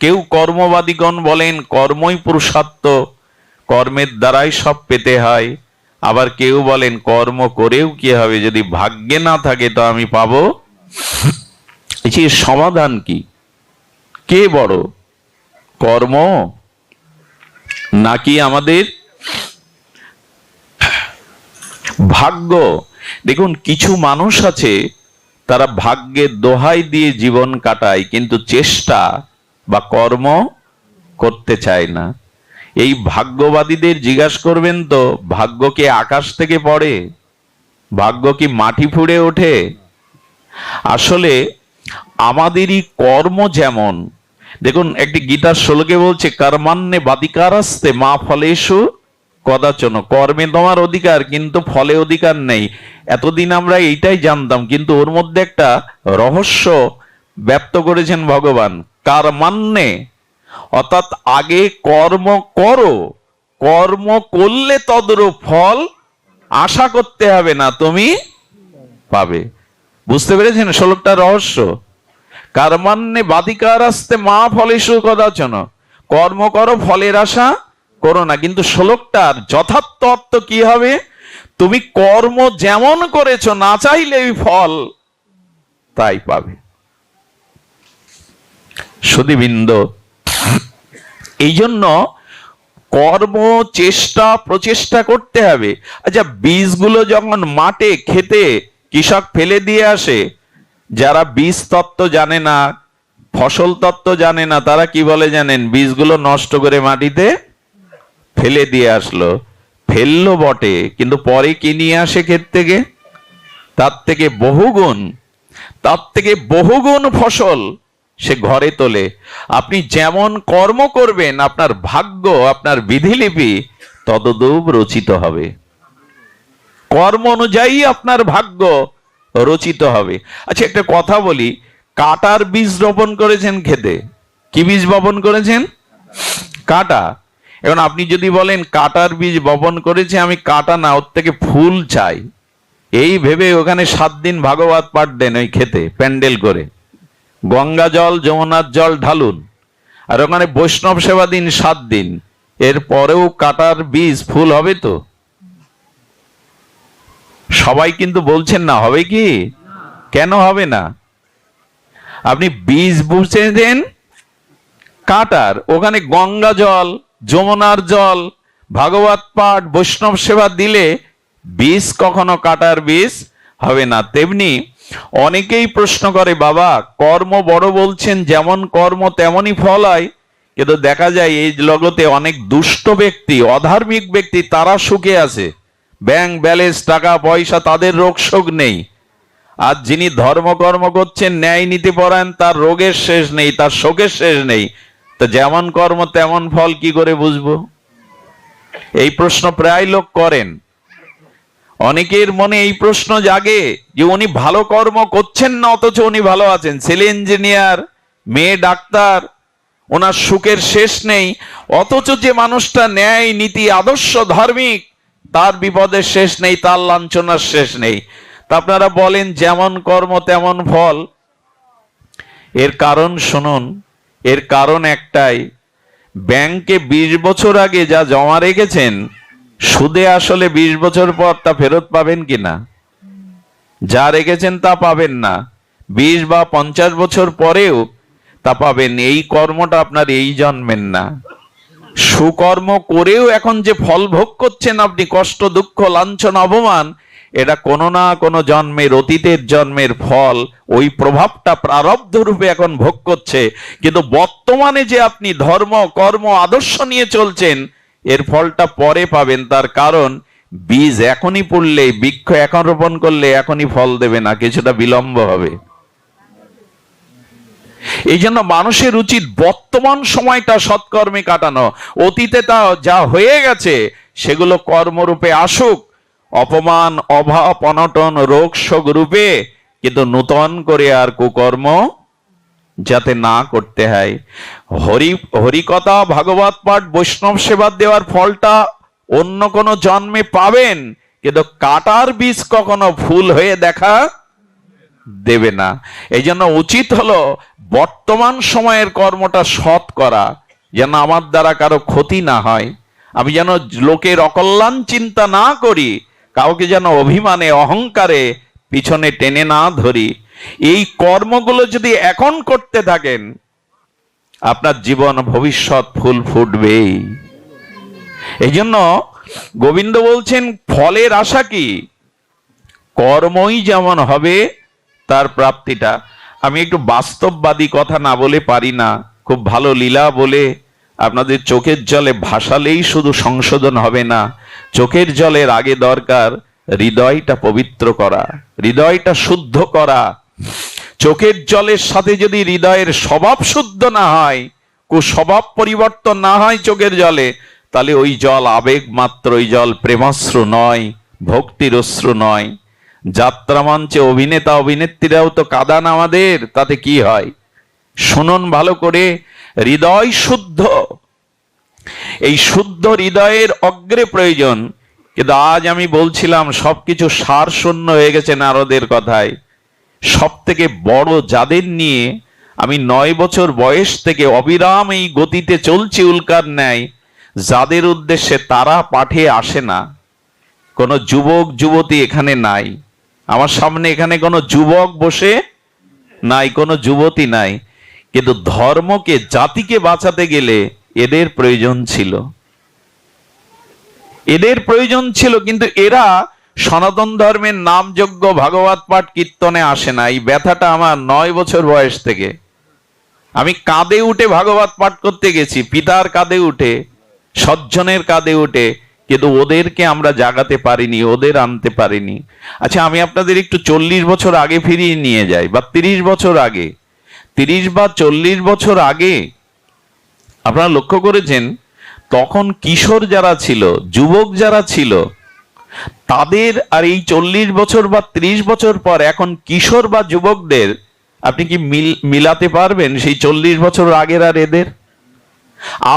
কেউ কর্মবাদীগণ বলেন কর্মই পুরুষার্থ, কর্মের দ্বারাই সব পেতে হয়। আবার কেউ বলেন কর্ম করেও কি হবে, যদি ভাগ্যে না থাকে তো আমি পাবো। এর সমাধান কি? কে বড়, কর্ম নাকি আমাদের ভাগ্য? দেখুন, কিছু মানুষ আছে তারা ভাগ্যের দোহাই দিয়ে জীবন কাটায়, কিন্তু চেষ্টা বা কর্ম করতে চায় না। এই ভাগ্যবাদীদের জিজ্ঞাসা করবেন তো, ভাগ্য কি আকাশ থেকে পড়ে? ভাগ্য কি মাটি ফুঁড়ে ওঠে? আসলে আমাদেরই কর্ম যেমন, দেখুন একটি গীতার শ্লোকে বলছে কর্মান্নে বাদিকারাস্তে মা ফলেষু কদাচন। কর্মে তোমার অধিকার, কিন্তু ফলে অধিকার নেই। এতদিন আমরা এইটাই জানতাম, কিন্তু ওর মধ্যে একটা রহস্য ব্যক্ত করেছেন ভগবান। কর্মান্নে অর্থাৎ আগে কর্ম করো, কর্ম করলে তদরূপ ফল আশা করতে হবে না, তুমি পাবে। বুঝতে পেরেছেন শ্লোকটার রহস্য? কর্মান্নে বাদিকারাস্তে মা ফলেষু কদাচন, কর্ম করো ফলের আশা করো না। কিন্তু শ্লোকটার যথার্থ অর্থ কি হবে? তুমি কর্ম যেমন করেছো, না চাইলেই ফল তাই পাবে। সুধীবৃন্দ, এই জন্য কর্ম চেষ্টা প্রচেষ্টা করতে হবে। আচ্ছা, বীজগুলো যখন মাঠে খেতে কৃষক ফেলে দিয়ে আসে, যারা বীজ তত্ত্ব জানে না, ফসল তত্ত্ব জানে না, তারা কি বলে জানেন? বীজগুলো নষ্ট করে মাটিতে ফেলে দিয়ে আসলো। ফেললো বটে, কিন্তু পরে কি নিয়ে আসে ক্ষেত থেকে? তার থেকে বহুগুণ ফসল সে ঘরে তোলে। আপনি যেমন কর্ম করবেন, আপনার ভাগ্য, আপনার বিধিলিপি তদরূপ রচিত হবে। কর্ম অনুযায়ী আপনার ভাগ্য রচিত হবে। আচ্ছা, একটা কথা বলি, কাটার বীজ রোপণ করেছেন খেতে, কি বীজ বপন করেছেন? কাটা। এখন আপনি যদি বলেন কাটার বীজ বপন করেছে, আমি কাটা না, ওর থেকে ফুল চাই, এই ভেবে ওখানে 7 দিন ভাগবত পাঠ দেন ওই খেতে প্যান্ডেল করে, গঙ্গা জল যমুনার জল ঢালুন, আর ওখানে বৈষ্ণব সেবা দিন 7 দিন, এরপরেও কাটার বীজ ফুল হবে তো? সবাই কিন্তু বলছেন না, হবে কি? কেন হবে না? আপনি বীজ বুঝে দেন কাটার, ওখানে গঙ্গা জল যমুনার জল ভাগবত পাঠ বৈষ্ণব সেবা দিলে বীজ কখনো কাটার বীজ হবে না। তেমনি অনেকেই প্রশ্ন করে, বাবা কর্ম বড় বলছেন, যেমন কর্ম তেমনই ফল হয়, কিন্তু দেখা যায় এই জগতে অনেক দুষ্ট ব্যক্তি, অধার্মিক ব্যক্তি, তারা সুখে আছে, ব্যাংক ব্যালেন্স, টাকা পয়সা, তাদের রোগ শোক নেই। আর যিনি ধর্মকর্ম করছেন, ন্যায় নীতি পরায়ণ, তার রোগের শেষ নেই, তার শোকের শেষ নেই। তো যেমন কর্ম তেমন ফল কি করে বুঝবো? এই প্রশ্ন প্রায় লোক করেন। অনেকের মনে এই প্রশ্ন জাগে যে উনি ভালো কর্ম করছেন না, অথচ উনি ভালো আছেন, ছেলে ইঞ্জিনিয়ার, মেয়ে ডাক্তার, ওনার সুখের শেষ নেই। অথচ যে মানুষটা ন্যায় নীতি আদর্শ ধার্মিক, তার বিপদের শেষ নেই, তার লাঞ্ছনার শেষ নেই। তা আপনারা বলেন যেমন কর্ম তেমন ফল। এর কারণ শুনুন, এর কারণ একটাই, ব্যাংকে 20 বছর আগে যা জমা রেখেছেন, সুদে আসলে 20 বছর পর তা ফেরত পাবেন কিনা? যা রেখেছেন তা পাবেন না, 20 বা 50 বছর পরেও তা পাবেন। এই কর্মটা আপনার এই জন্মের না। সুকর্ম করেও এখন যে ফল ভোগ করছেন আপনি, কষ্ট দুঃখ লাঞ্ছনা অপমান, এটা কোনো না কোনো জন্মের, অতীতের জন্মের ফল, ওই প্রভাবটা প্রারব্ধ রূপে এখন ভোগ করছে। কিন্তু বর্তমানে যে আপনি ধর্ম কর্ম আদর্শ নিয়ে চলছেন, এর ফলটা পরে পাবেন। তার কারণ বীজ এখনই পড়লে, বৃক্ষ এখন রোপণ করলে এখনই ফল দেবে না, কিছুটা বিলম্ব হবে। এই জন্য মানুষের উচিত বর্তমান সময়টা সৎকর্মে কাটানো। অতীতে তা যা হয়ে গেছে সেগুলো কর্মরূপে আসুক, অপমান অভাব অনটন রোগ শোক রূপে, কিন্তু নূতন করে আর কুকর্ম যাতে না করতে হয়। হরিকথা ভাগবত পাঠ বৈষ্ণব সেবা দেওয়ার ফলটা অন্য কোনো জন্মে পাবেন, কিন্তু কাটার বীজ কখনো ফুল হয়ে দেখা দেবে না। এই জন্য উচিত হলো বর্তমান সময়ের কর্মটা সৎ করা, যেন আমার দ্বারা কারো ক্ষতি না হয়, আমি যেন লোকের অকল্যাণ চিন্তা না করি, কাউকে যেন অভিমানে অহংকারে পিছনে টেনে না ধরি। এই কর্মগুলো যদি এখন করতে থাকেন, আপনার জীবন ভবিষ্যৎ ফুল ফুটবেই। এই জন্য গোবিন্দ বলছেন ফলের আশা কি, কর্মই যেমন হবে তার প্রাপ্তিটা। আমি একটু বাস্তববাদী কথা না বলে পারি না, খুব ভালো লীলা বলে আপনাদের চোখের জলে ভাসালেই শুধু সংশোধন হবে না, চোখের জলের আগে দরকার হৃদয়টা পবিত্র করা, হৃদয়টা শুদ্ধ করা। চোখের জলের সাথে যদি হৃদয়ের স্বভাব শুদ্ধ না হয়, কুস্বভাব পরিবর্তন না হয় চোখের জলে, তাহলে ওই জল আবেগ মাত্র, ওই জল প্রেমাশ্রু নয়, ভক্তির অশ্রু নয়। যাত্রা মঞ্চে অভিনেতা অভিনেত্রীরাও তো কাঁদান আমাদের, তাতে কি হয়? শুনুন ভালো করে, হৃদয় শুদ্ধ, এই শুদ্ধ হৃদয়ের অগ্রে প্রয়োজন। কিন্তু আজ আমি বলছিলাম সবকিছু সার শূন্য হয়ে গেছে নারদের কথায়। সব থেকে বড় যাদের নিয়ে আমি 9 বছর বয়স থেকে অবিরাম এই গতিতে চলছি উল্কার ন্যায়, যাদের উদ্দেশ্যে তারা পাঠে আসে না। কোনো যুবক যুবতী এখানে নাই, আমার সামনে এখানে কোনো যুবক বসে নাই, কোনো যুবতী নাই, কিন্তু ধর্মকে জাতিকে বাঁচাতে গেলে এদের প্রয়োজন ছিল, এদের প্রয়োজন ছিল। কিন্তু এরা সনাতন ধর্মের নামযোগ্য ভাগবত পাঠ কীর্তনে আসে না। এই ব্যথাটা আমার 9 বছর বয়স থেকে। আমি কাঁধে উঠে ভাগবত পাঠ করতে গেছি, পিতার কাঁধে উঠে, সজ্জনের কাঁধে উঠে, কিন্তু ওদেরকে আমরা জাগাতে পারিনি, ওদের আনতে পারিনি। আচ্ছা, আমি আপনাদের একটু 40 বছর আগে ফিরিয়ে নিয়ে যাই, বা 30 বছর আগে, 30 বা 40 বছর আগে আপনারা লক্ষ্য করেছেন তখন কিশোর যারা ছিল, যুবক যারা ছিল, তাদের আর এই 40 বছর বা 30 বছর পর এখন কিশোর বা যুবকদের আপনি কি মিলাতে পারবেন সেই 40 বছর আগের আর এদের?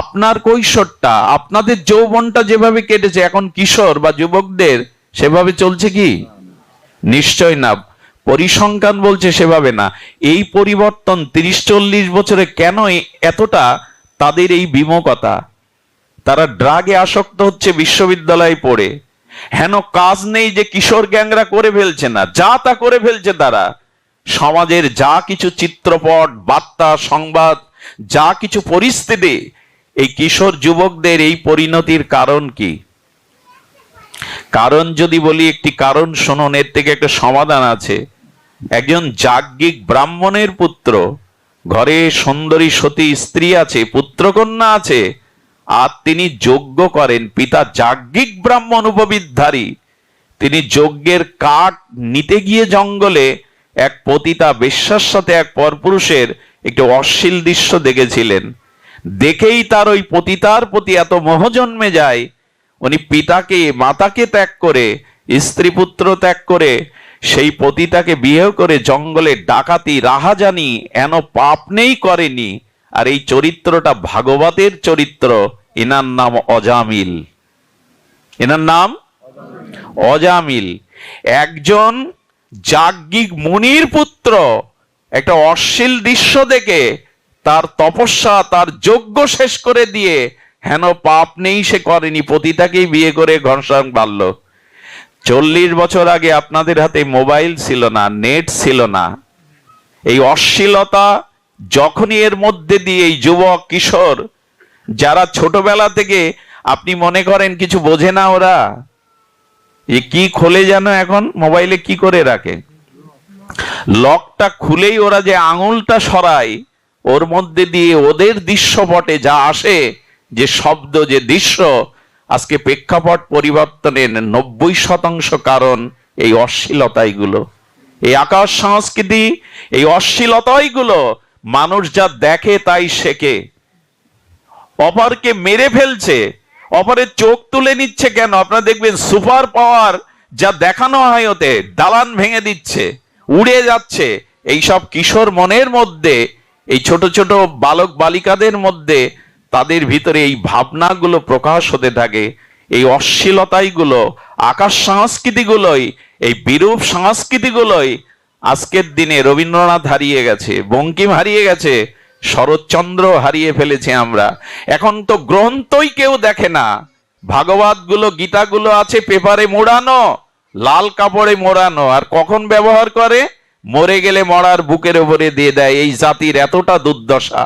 আপনার কৈশোরটা, আপনাদের যৌবনটা যেভাবে কেটেছে, এখন কিশোর বা যুবকদের সেভাবে চলছে কি? নিশ্চয় না। পরিসংখ্যান বলছে সেভাবে না। এই পরিবর্তন 30-40 বছরে কেন এতটা তাদের এই বিমুখতা? তারা ড্রাগে আসক্ত হচ্ছে বিশ্ববিদ্যালয়ে পড়ে, হেন কাজ নেই যে কিশোর গ্যাংরা করে ফেলছে না, যা তা করে ফেলছে তারা। সমাজের যা কিছু চিত্রপট, বার্তা, সংবাদ, যা কিছু পরিস্থিতি, এই কিশোর যুবকদের এই পরিণতির কারণ কি? কারণ যদি বলি, একটি কারণ শুনুন, এর থেকে একটা সমাধান আছে। একজন যাজ্ঞিক ব্রাহ্মণের পুত্র, ঘরে সুন্দরী সতী স্ত্রী আছে, পুত্রকন্যা আছে, আর তিনি যজ্ঞ করেন। পিতা যাজ্ঞিক ব্রাহ্মণ উপবিদধারী, তিনি যজ্ঞের কাঠ নিতে গিয়ে জঙ্গলে এক পতিতা বেশ্যার সাথে এক পরপুরুষের একটি অশ্লীল দৃশ্য দেখেছিলেন। দেখেই তার ওই পতিতার প্রতি এত মোহ জন্মে যায়, উনি পিতাকে মাতাকে ত্যাগ করে, স্ত্রী পুত্র ত্যাগ করে সেই পতিতাকে বিয়ে করে জঙ্গলে ডাকাতি রাহাজানি এন পাপ নেই করেনি। আর এই চরিত্রটা ভাগবতের চরিত্র। এনার নাম অজামিল, এনার নাম অজামিল। একজন যাজ্ঞিক মুনির পুত্র একটা অশ্লীল দৃশ্য দেখে তার তপস্যা, তার যজ্ঞ শেষ করে দিয়ে, হেন পাপ নেই সে করেনি, পতিতাকেই বিয়ে করে ঘনশ্যাম বাড়ল। 40 বছর আগে আপনাদের হাতে মোবাইল ছিল না, নেট ছিল না। এই অশ্লীলতা যখনই এর মধ্যে দিয়ে এই যুবক কিশোর যারা ছোটবেলা থেকে আপনি মনে করেন কিছু বোঝে না, ওরা কি খোলে যেন এখন মোবাইলে কি করে রাখে, লকটা খুলেই ওরা যে আঙুলটা সরায়, ওর মধ্যে দিয়ে ওদের দৃশ্যপটে যা আসে, যে শব্দ, যে দৃশ্য, আজকে প্রেক্ষাপট পরিবর্তনের 90% কারণ এই অশ্লীলতাইগুলো, এই আকাশ সংস্কৃতি, এই অশ্লীলতাইগুলো। মানুষ যা দেখে তাই শেখে, অপরকে মেরে ফেলছে, অপরের চোখ তুলে নিচ্ছে। কেন? আপনারা দেখবেন সুপার পাওয়ার যা দেখানো হয়, ওতে দালান ভেঙে দিচ্ছে, উড়ে যাচ্ছে। এইসব কিশোর মনের মধ্যে, এই ছোট ছোট বালক বালিকাদের মধ্যে, তাদের ভিতরে এই ভাবনাগুলো প্রকাশ হতে থাকে। এই অশ্লীলতাইগুলো, আকাশ সংস্কৃতিগুলোই, এই বিরূপ সংস্কৃতিগুলোই আজকের দিনে রবীন্দ্রনাথ হারিয়ে গেছে, বঙ্কিম হারিয়ে গেছে, শরৎচন্দ্র হারিয়ে ফেলেছে আমরা। এখন তো গ্রন্থই কেউ দেখে না। ভাগবত গুলো, গীতাগুলো আছে পেপারে মোড়ানো, লাল কাপড়ে মোড়ানো, আর কখন ব্যবহার করে? মরে গেলে মরার বুকের উপরে দিয়ে দেয়। এই জাতির এতটা দুর্দশা,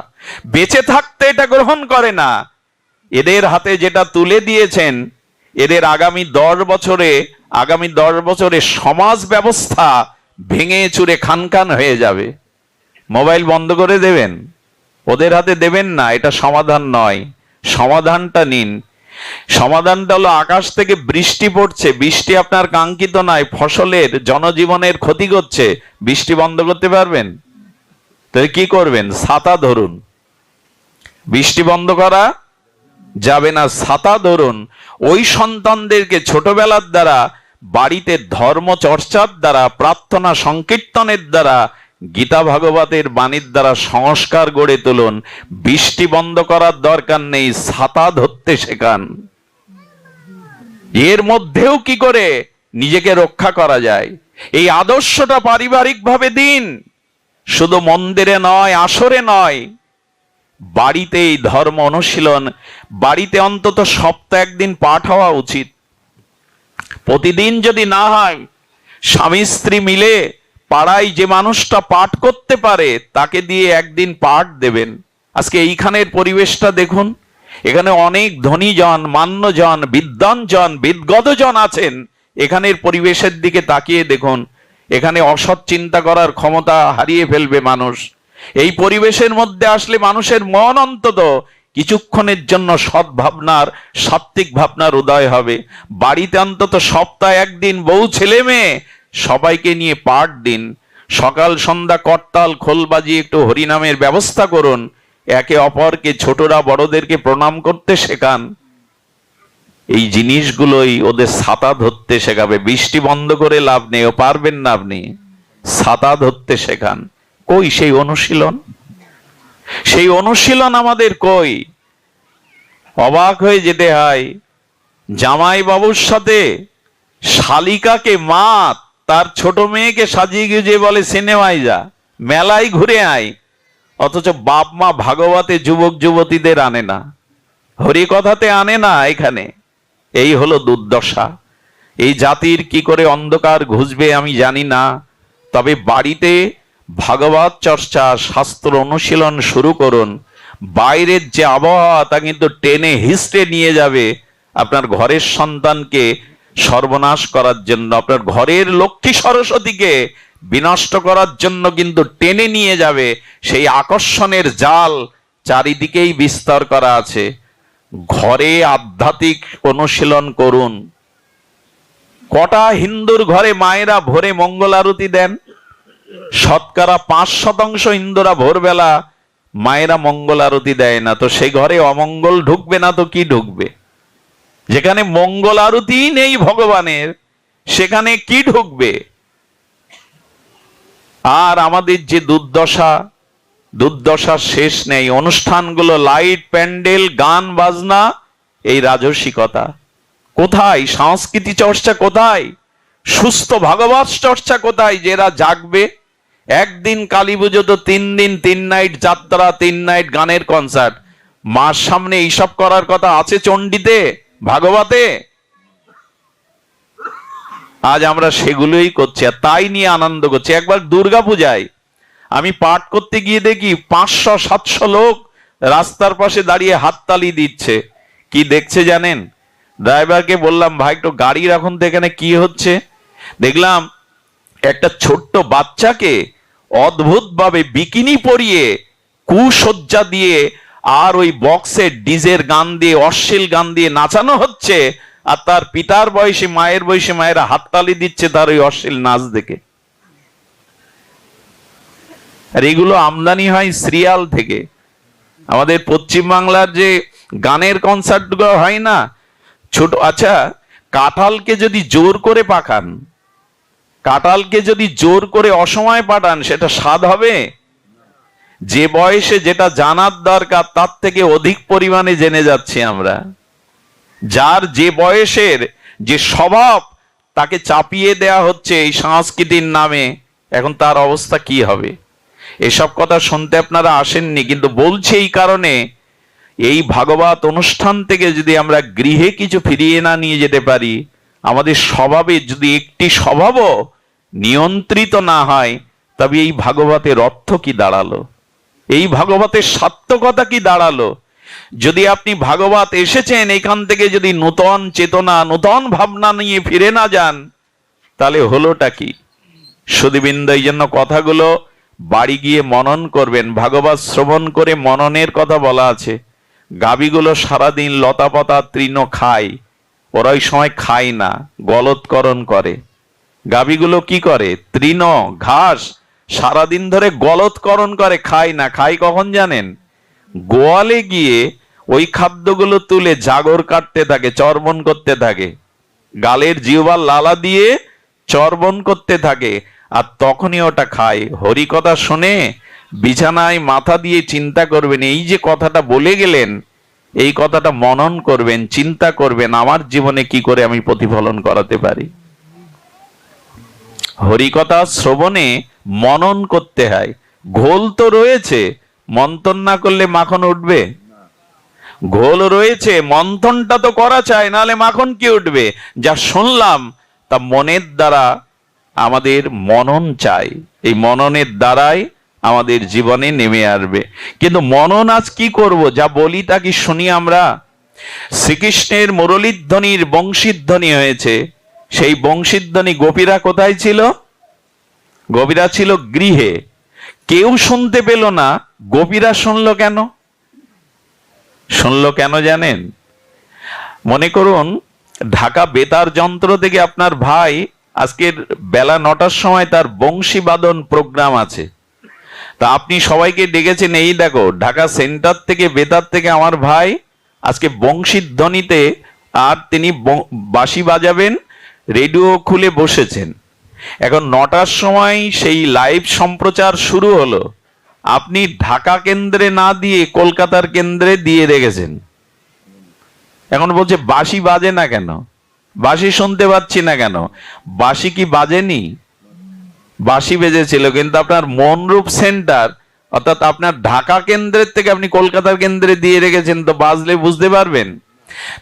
বেঁচে থাকতে এটা গ্রহণ করে না। এদের হাতে যেটা তুলে দিয়েছেন, এদের আগামী 10 বছরে সমাজ ব্যবস্থা ভেঙে চুরে খানখান হয়ে যাবে। মোবাইল বন্ধ করে দেবেন, ওদের হাতে দেবেন না। এটা সমাধান নয়। সমাধানটা নিন। সমাধানটা হলো আকাশ থেকে বৃষ্টি পড়ছে, বৃষ্টি আপনার কাঙ্ক্ষিত নয়, ফসলের, জনজীবনের ক্ষতি করছে, বৃষ্টি বন্ধ করতে পারবেন? তাহলে কি করবেন? ছাতা ধরুন। বৃষ্টি বন্ধ করা যাবে না, ছাতা ধরুন। ওই সন্তানদেরকে ছোটবেলার দ্বারা, বাড়িতে ধর্ম চর্চার দ্বারা, প্রার্থনা সংকীর্তনের দ্বারা, গীতা ভাগবতের বাণীর দ্বারা সংস্কার গড়ে তুলুন। বৃষ্টি বন্ধ করার দরকার নেই, ছাতা ধরতে শেখান। এর মধ্যেও কি করে নিজেকে রক্ষা করা যায়, এই আদর্শটা পারিবারিক ভাবে দিন। শুধু মন্দিরে নয়, আসরে নয়, বাড়িতে এই ধর্ম অনুশীলন। বাড়িতে অন্তত সপ্তাহে একদিন পাঠ হওয়া উচিত। প্রতিদিন যদি না হয়, স্বামী স্ত্রী মিলে পাড়ায় যে মানুষটা পাঠ করতে পারে তাকে দিয়ে একদিন পাঠ দেবেন। আজকে এইখানের পরিবেশটা দেখুন, এখানে অনেক ধনীজন, মান্যজন, বিদ্বানজন, বিদগতজন আছেন। এখানের পরিবেশের দিকে তাকিয়ে দেখুন, এখানে অসৎ চিন্তা করার ক্ষমতা হারিয়ে ফেলবে মানুষ। এই পরিবেশের মধ্যে আসলে মানুষের মন অন্তত কিছুক্ষণের জন্য সদ্ভাবনার, সাত্ত্বিক ভাবনার উদয় হবে। বাড়িতে অন্তত সপ্তাহে একদিন বউ ছেলে মেয়ে সবাইকে নিয়ে পাঠ দিন। সকাল সন্ধ্যা করতাল খোল বাজিয়ে একটু হরিনামের ব্যবস্থা করুন। একে অপরকে, ছোটরা বড়দেরকে প্রণাম করতে শেখান। এই জিনিসগুলোই ওদের ছাতা ধরতে শেখাবে। বৃষ্টি বন্ধ করে লাভ নেই, ও পারবেন না আপনি। ছাতা ধরতে শেখান। কই সেই অনুশীলন? সেই অনুশীলন আমাদের কই? অবাক হয়ে যেতে হয়। জামাই বাবুর সাথে শালিকাকে মা তার ছোট মেয়েকে সাজিয়ে গুজিয়ে বলে সিনেমায় যা, মেলায় ঘুরে আয়, অথচ বাপ মা ভাগবতে যুবক যুবতীদের আনে না, হরি কথাতে আনে না। এখানে এই হলো দুর্দশা। এই জাতির কি করে অন্ধকার ঘুষবে আমি জানি না। তবে বাড়িতে ভাগবত চর্চা, শাস্ত্র অনুশীলন শুরু করুন। বাইরের যে আবহাওয়া তা কিন্তু টেনে হিস্টে নিয়ে যাবে আপনার ঘরের সন্তানকে সর্বনাশ করার জন্য, আপনার ঘরের লক্ষ্মী সরস্বতীকে বিনষ্ট করার জন্য কিন্তু টেনে নিয়ে যাবে। সেই আকর্ষণের জাল চারিদিকেই বিস্তার করা আছে। ঘরে আধ্যাত্মিক অনুশীলন করুন। কটা হিন্দুর ঘরে মায়েরা ভোরে মঙ্গল আরতি দেন? শতকরা 5% হিন্দুরা ভোরবেলা মায়েরা মঙ্গল আরতি দেয় না। তো সেই ঘরে অমঙ্গল ঢুকবে না তো কি ঢুকবে? যেখানে মঙ্গল আরতি নেই ভগবানের, সেখানে কি ঢুকবে? আর আমাদের যে দুর্দশার শেষ নেই। অনুষ্ঠানগুলো লাইট, প্যান্ডেল, গান বাজনা, এই রাজসিকতা কোথায়? সংস্কৃতি চর্চা কোথায়? সুস্থ ভাগবত চর্চা কোথায়? যেরা জাগবে। একদিন কালী পুজো তো 3 দিন 3 নাইট যাত্রা, 3 নাইট গানের কনসার্ট। মার সামনে এইসব করার কথা আছে চণ্ডীতে, ভাগবতে? আজ আমরা সেগুলোই করছি, আর তাই নিয়ে আনন্দ করছি। একবার দুর্গা পূজায় আমি পাঠ করতে গিয়ে দেখি 500-700 লোক রাস্তার পাশে দাঁড়িয়ে হাততালি দিচ্ছে। কি দেখছে জানেন? ড্রাইভারকে বললাম, ভাই একটু গাড়ি রাখুন তো, এখানে কি হচ্ছে? দেখলাম একটা ছোট্ট বাচ্চাকে অদ্ভুতভাবে বিকিনি পরিয়ে, কুসজ্জা দিয়ে, আর ওই বক্সের ডিজের গান দিয়ে, অশ্লীল গান দিয়ে নাচানো হচ্ছে। আর তার পিতার বয়সী, মায়ের বয়সী মায়েরা হাততালি দিচ্ছে তার ওই অশ্লীল নাচ দেখে। আর এগুলো আমদানি হয় সিরিয়াল থেকে। আমাদের পশ্চিম বাংলার যে গানের কনসার্ট গুলো হয় না, ছোট, আচ্ছা কাঁঠালকে যদি জোর করে পাকান, কাঁঠালকে যদি জোর করে অসময়ে পাঠান, সেটা স্বাদ হবে? যে বয়সে যেটা জানার দরকার তার থেকে অধিক পরিমাণে জেনে যাচ্ছি আমরা। যার যে বয়সের যে স্বভাব, তাকে চাপিয়ে দেয়া হচ্ছে এই সংস্কৃতির নামে। এখন তার অবস্থা কি হবে? এসব কথা শুনতে আপনারা আসেননি, কিন্তু বলছি এই কারণে, এই ভাগবত অনুষ্ঠান থেকে যদি আমরা গৃহে কিছু ফিরিয়ে না নিয়ে যেতে পারি, আমাদের স্বভাবে যদি একটি স্বভাবও নিয়ন্ত্রিত না হয়, তবে এই ভাগবতের অর্থ কি দাঁড়ালো? এই ভাগবতের সার্থকতা কি দাঁড়ালো? যদি আপনি ভাগবত এসেছেন, এখান থেকে যদি নূতন চেতনা, নূতন ভাবনা নিয়ে ফিরে না যান, তাহলে হলোটা কি? সুধীবৃন্দ, এই জন্য কথাগুলো বাড়ি গিয়ে মনন করবেন। ভাগবত শ্রবণ করে মননের কথা বলা আছে। গাভীগুলো সারাদিন লতা পাতা তৃণ খায়, ওরা ওই সময় খায় না, গলৎকরণ করে। গাভীগুলো কি করে? তৃণ, ঘাস সারাদিন ধরে গলৎকরণ করে, খায় না। খায় কখন জানেন? গোয়ালে গিয়ে ওই খাদ্যগুলো তুলে জাগর কাটতে থাকে, চর্বণ করতে থাকে, গালের জিহ্বার লালা দিয়ে চর্বণ করতে থাকে, আর তখনই ওটা খায়। হরিকথা শুনে বিছানায় মাথা দিয়ে চিন্তা করবেন, এই যে কথাটা বলে গেলেন, এই কথাটা মনন করবেন, চিন্তা করবেন, আমার জীবনে কি করে আমি প্রতিফলন করাতে পারি। হরিকথা শ্রবণে মনন করতে হয়। ঘোল তো রয়েছে, মন্থন না করলে মাখন উঠবে? ঘোল রয়েছে, মন্থনটা তো করা চাই, নাহলে মাখন কি উঠবে? যা শুনলাম তা মনের দ্বারা আমাদের মনন চাই, এই মননের দ্বারাই আমাদের জীবনে নেমে আসবে। কিন্তু মনন আজ কি করব? যা বলি তা কি শুনি আমরা? শ্রীকৃষ্ণের মুরলীধ্বনির বংশীধ্বনি হয়েছে, সেই বংশীধ্বনি গোপীরা কোথায় ছিল? গোপীরা ছিল গৃহে। কেউ শুনতে পেল না, গোপীরা শুনলো কেন? শুনলো কেন জানেন? মনে করুন ঢাকা বেতার যন্ত্র থেকে আপনার ভাই আজকের বেলা 9টার সময় তার বংশী বাদন প্রোগ্রাম আছে, তা আপনি সবাইকে ডেকেছেন, এই দেখো ঢাকা সেন্টার থেকে, বেতার থেকে আমার ভাই আজকে বংশীর ধ্বনিতে, আর তিনি বাঁশি বাজাবেন, রেডিও খুলে বসেছেন। এখন 9টার সময় সেই লাইভ সম্প্রচার শুরু হলো, আপনি ঢাকা কেন্দ্রে না দিয়ে কলকাতার কেন্দ্রে দিয়ে রেখেছেন। এখন বলছে বাঁশি বাজে না কেন, বাঁশি শুনতে পাচ্ছি না কেন? বাঁশি কি বাজেনি? বাঁশি বেজেছিল, কিন্তু আপনার মনরূপ সেন্টার, অর্থাৎ আপনার ঢাকা কেন্দ্রের থেকে আপনি কলকাতার কেন্দ্রে দিয়ে রেখেছেন, তো বাজলে বুঝতে পারবেন।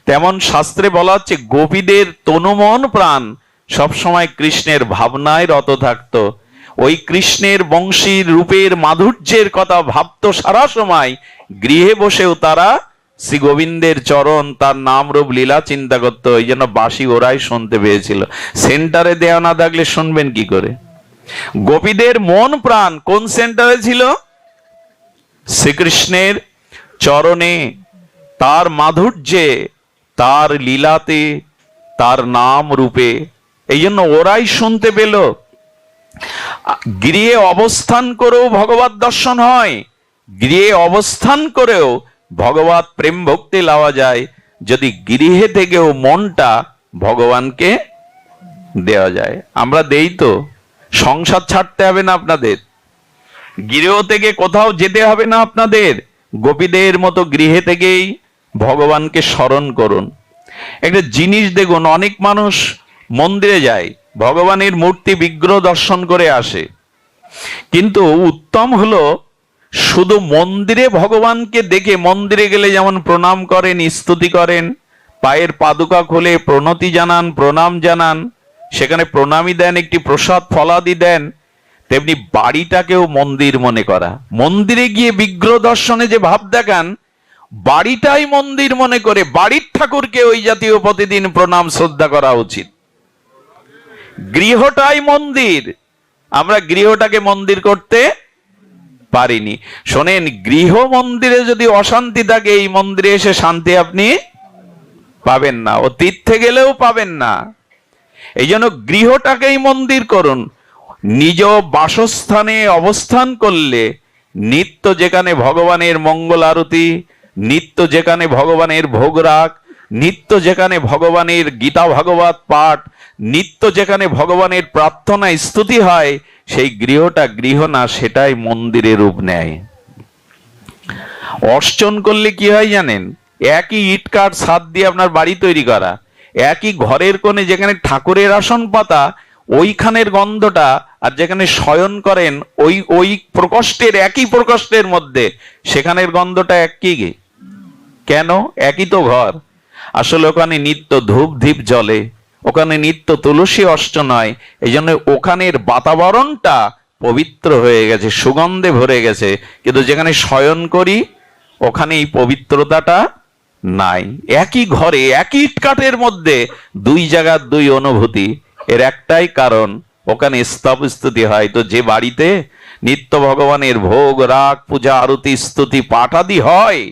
তেমন শাস্ত্রে বলা হচ্ছে গোপীদের তনু মন প্রাণ সবসময় কৃষ্ণের ভাবনায় রত থাকতো। ওই কৃষ্ণের বংশীর রূপের মাধুর্যের কথা ভাবতো সারা সময়। গৃহে বসেও তারা শ্রী গোবিন্দের চরণ, তার নাম রূপ লীলা চিন্তা করতো। এই জন্য বাঁশি ওরাই শুনতে পেয়েছিল। সেন্টারে দেওয়া না থাকলে শুনবেন কি করে? গোপীদের মন প্রাণ কোন সেন্টারে ছিল? শ্রীকৃষ্ণের চরণে, তার মাধুর্যে, তার লীলাতে, তার নাম রূপে। এই জন্য ওরাই শুনতে পেল। গৃহে অবস্থান করেও ভগবত দর্শন হয়, গৃহে অবস্থান করেও ভগবত প্রেম ভক্তি লাওয়া যায়, যদি গৃহে থেকেও মনটা ভগবানকে দেওয়া যায়। আমরা দেই তো। সংসার ছাড়তে হবে না আপনাদের, গৃহ থেকে কোথাও যেতে হবে না আপনাদের। গোপীদের মতো গৃহে থেকেই ভগবানকে স্মরণ করুন। একটা জিনিস দেখুন, অনেক মানুষ মন্দিরে যায়, ভগবানের মূর্তি বিগ্রহ দর্শন করে আসে, কিন্তু উত্তম হলো শুধু মন্দিরে ভগবানকে দেখে, মন্দিরে গেলে যেমন প্রণাম করেন, স্তুতি করেন, পায়ের পাদুকা খুলে প্রণতি জানান, প্রণাম জানান, সেখানে প্রণামী দেন, একটি প্রসাদ ফলাদি দেন, তেমনি বাড়িটাকেও মন্দির মনে করা। মন্দিরে গিয়ে বিগ্রহ দর্শনে যে ভাব দেখান, বাড়িটাই মন্দির মনে করে বাড়ির ঠাকুরকে ওই জাতীয় প্রতিদিন প্রণাম শ্রদ্ধা করা উচিত। গৃহটাই মন্দির, আমরা গৃহটাকে মন্দির করতে পারিনি। শোনেন, গৃহ মন্দিরে যদি অশান্তি থাকে, এই মন্দিরে এসে শান্তি আপনি পাবেন না, ও তীর্থে গেলেও পাবেন না। এই জন্য গৃহটাকেই মন্দির করুন। নিজ বাসস্থানে অবস্থান করলে নিত্য যেখানে ভগবানের মঙ্গল আরতি, নিত্য যেখানে ভগবানের ভোগরাগ, নিত্য যেখানে ভগবানের গীতা ভাগবত পাঠ, নিত্য যেখানে ভগবানের প্রার্থনা স্তুতি হয়, সেই গৃহটা গৃহ না, সেটাই মন্দিরের রূপ নেয়। অর্চন করলে কি হয় জানেন? একই ইট কাঠ ছাদ দিয়ে আপনার বাড়ি তৈরি করা, একই ঘরের কোণে যেখানে ঠাকুরের আসন পাতা, ওইখানের গন্ধটা আর যেখানে শয়ন করেন ওই ওই প্রকোষ্ঠের, একই প্রকোষ্ঠের মধ্যে সেখানের গন্ধটা একই। কেন? একই তো ঘর। আসলে ওখানে নিত্য ধূপ ধীপ জ্বলে, ওখানে নিত্য তুলসী অষ্ট নয়, এই জন্য ওখানের বাতাবরণটা পবিত্র হয়ে গেছে, সুগন্ধে ভরে গেছে। কিন্তু যেখানে শয়ন করি ওখানে এই পবিত্রতাটা নাই। একই ঘরে, একই ইটকাঠের মধ্যে দুই জায়গার দুই অনুভূতি। এর একটাই কারণ, ওখানে স্তব স্তুতি হয়। তো যে বাড়িতে নিত্য ভগবানের ভোগ রাগ পূজা আরতি স্তুতি পাঠাদি হয়,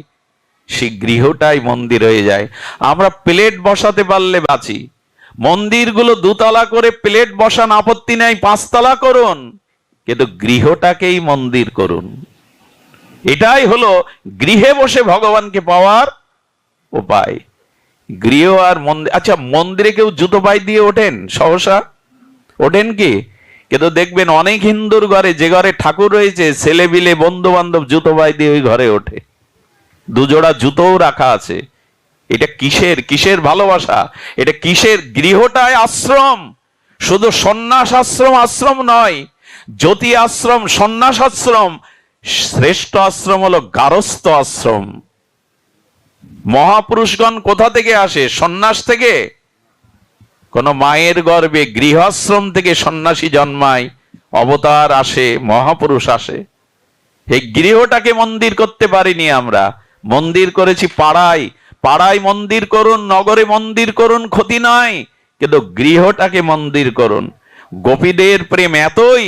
সেই গৃহটাই মন্দির হয়ে যায়। আমরা প্লেট বসাতে পারলে বাঁচি। মন্দিরগুলো দুতলা করে প্লেট বসান, আপত্তি নাই, 5 তলা করুন, কিন্তু গৃহটাকেই মন্দির করুন। এটাই হলো গৃহে বসে ভগবানকে পাওয়ার উপায়। গৃহ আর মন্দির। আচ্ছা, মন্দিরে কেউ জুতো পায়ে দিয়ে ওঠেন? সহসা ওঠেন কি? কিন্তু দেখবেন অনেক হিন্দুর ঘরে, যে ঘরে ঠাকুর রয়েছে, ছেলে বিলে বন্ধু বান্ধব জুতো পায়ে দিয়ে ওই ঘরে ওঠে, 2 জোড়া জুতোও রাখা আছে। এটা কিসের কিসের ভালোবাসা? এটা কিসের? গৃহটায় আশ্রম। শুধু সন্ন্যাস আশ্রম আশ্রম নয়, জ্যোতি আশ্রম, সন্ন্যাস আশ্রম। শ্রেষ্ঠ আশ্রম হলো গারস্থ আশ্রম। মহাপুরুষগণ কোথা থেকে আসে? সন্ন্যাস থেকে। কোন মায়ের গর্ভে গৃহাশ্রম থেকে সন্ন্যাসী জন্মায়, অবতার আসে, মহাপুরুষ আসে। এই গৃহটাকে মন্দির করতে পারিনি আমরা। মন্দির করেছি পাড়ায়। পাড়ায় মন্দির করুন, নগরে মন্দির করুন, ক্ষতি নয়, কিন্তু গৃহটাকে মন্দির করুন। গোপীদের প্রেম এতই,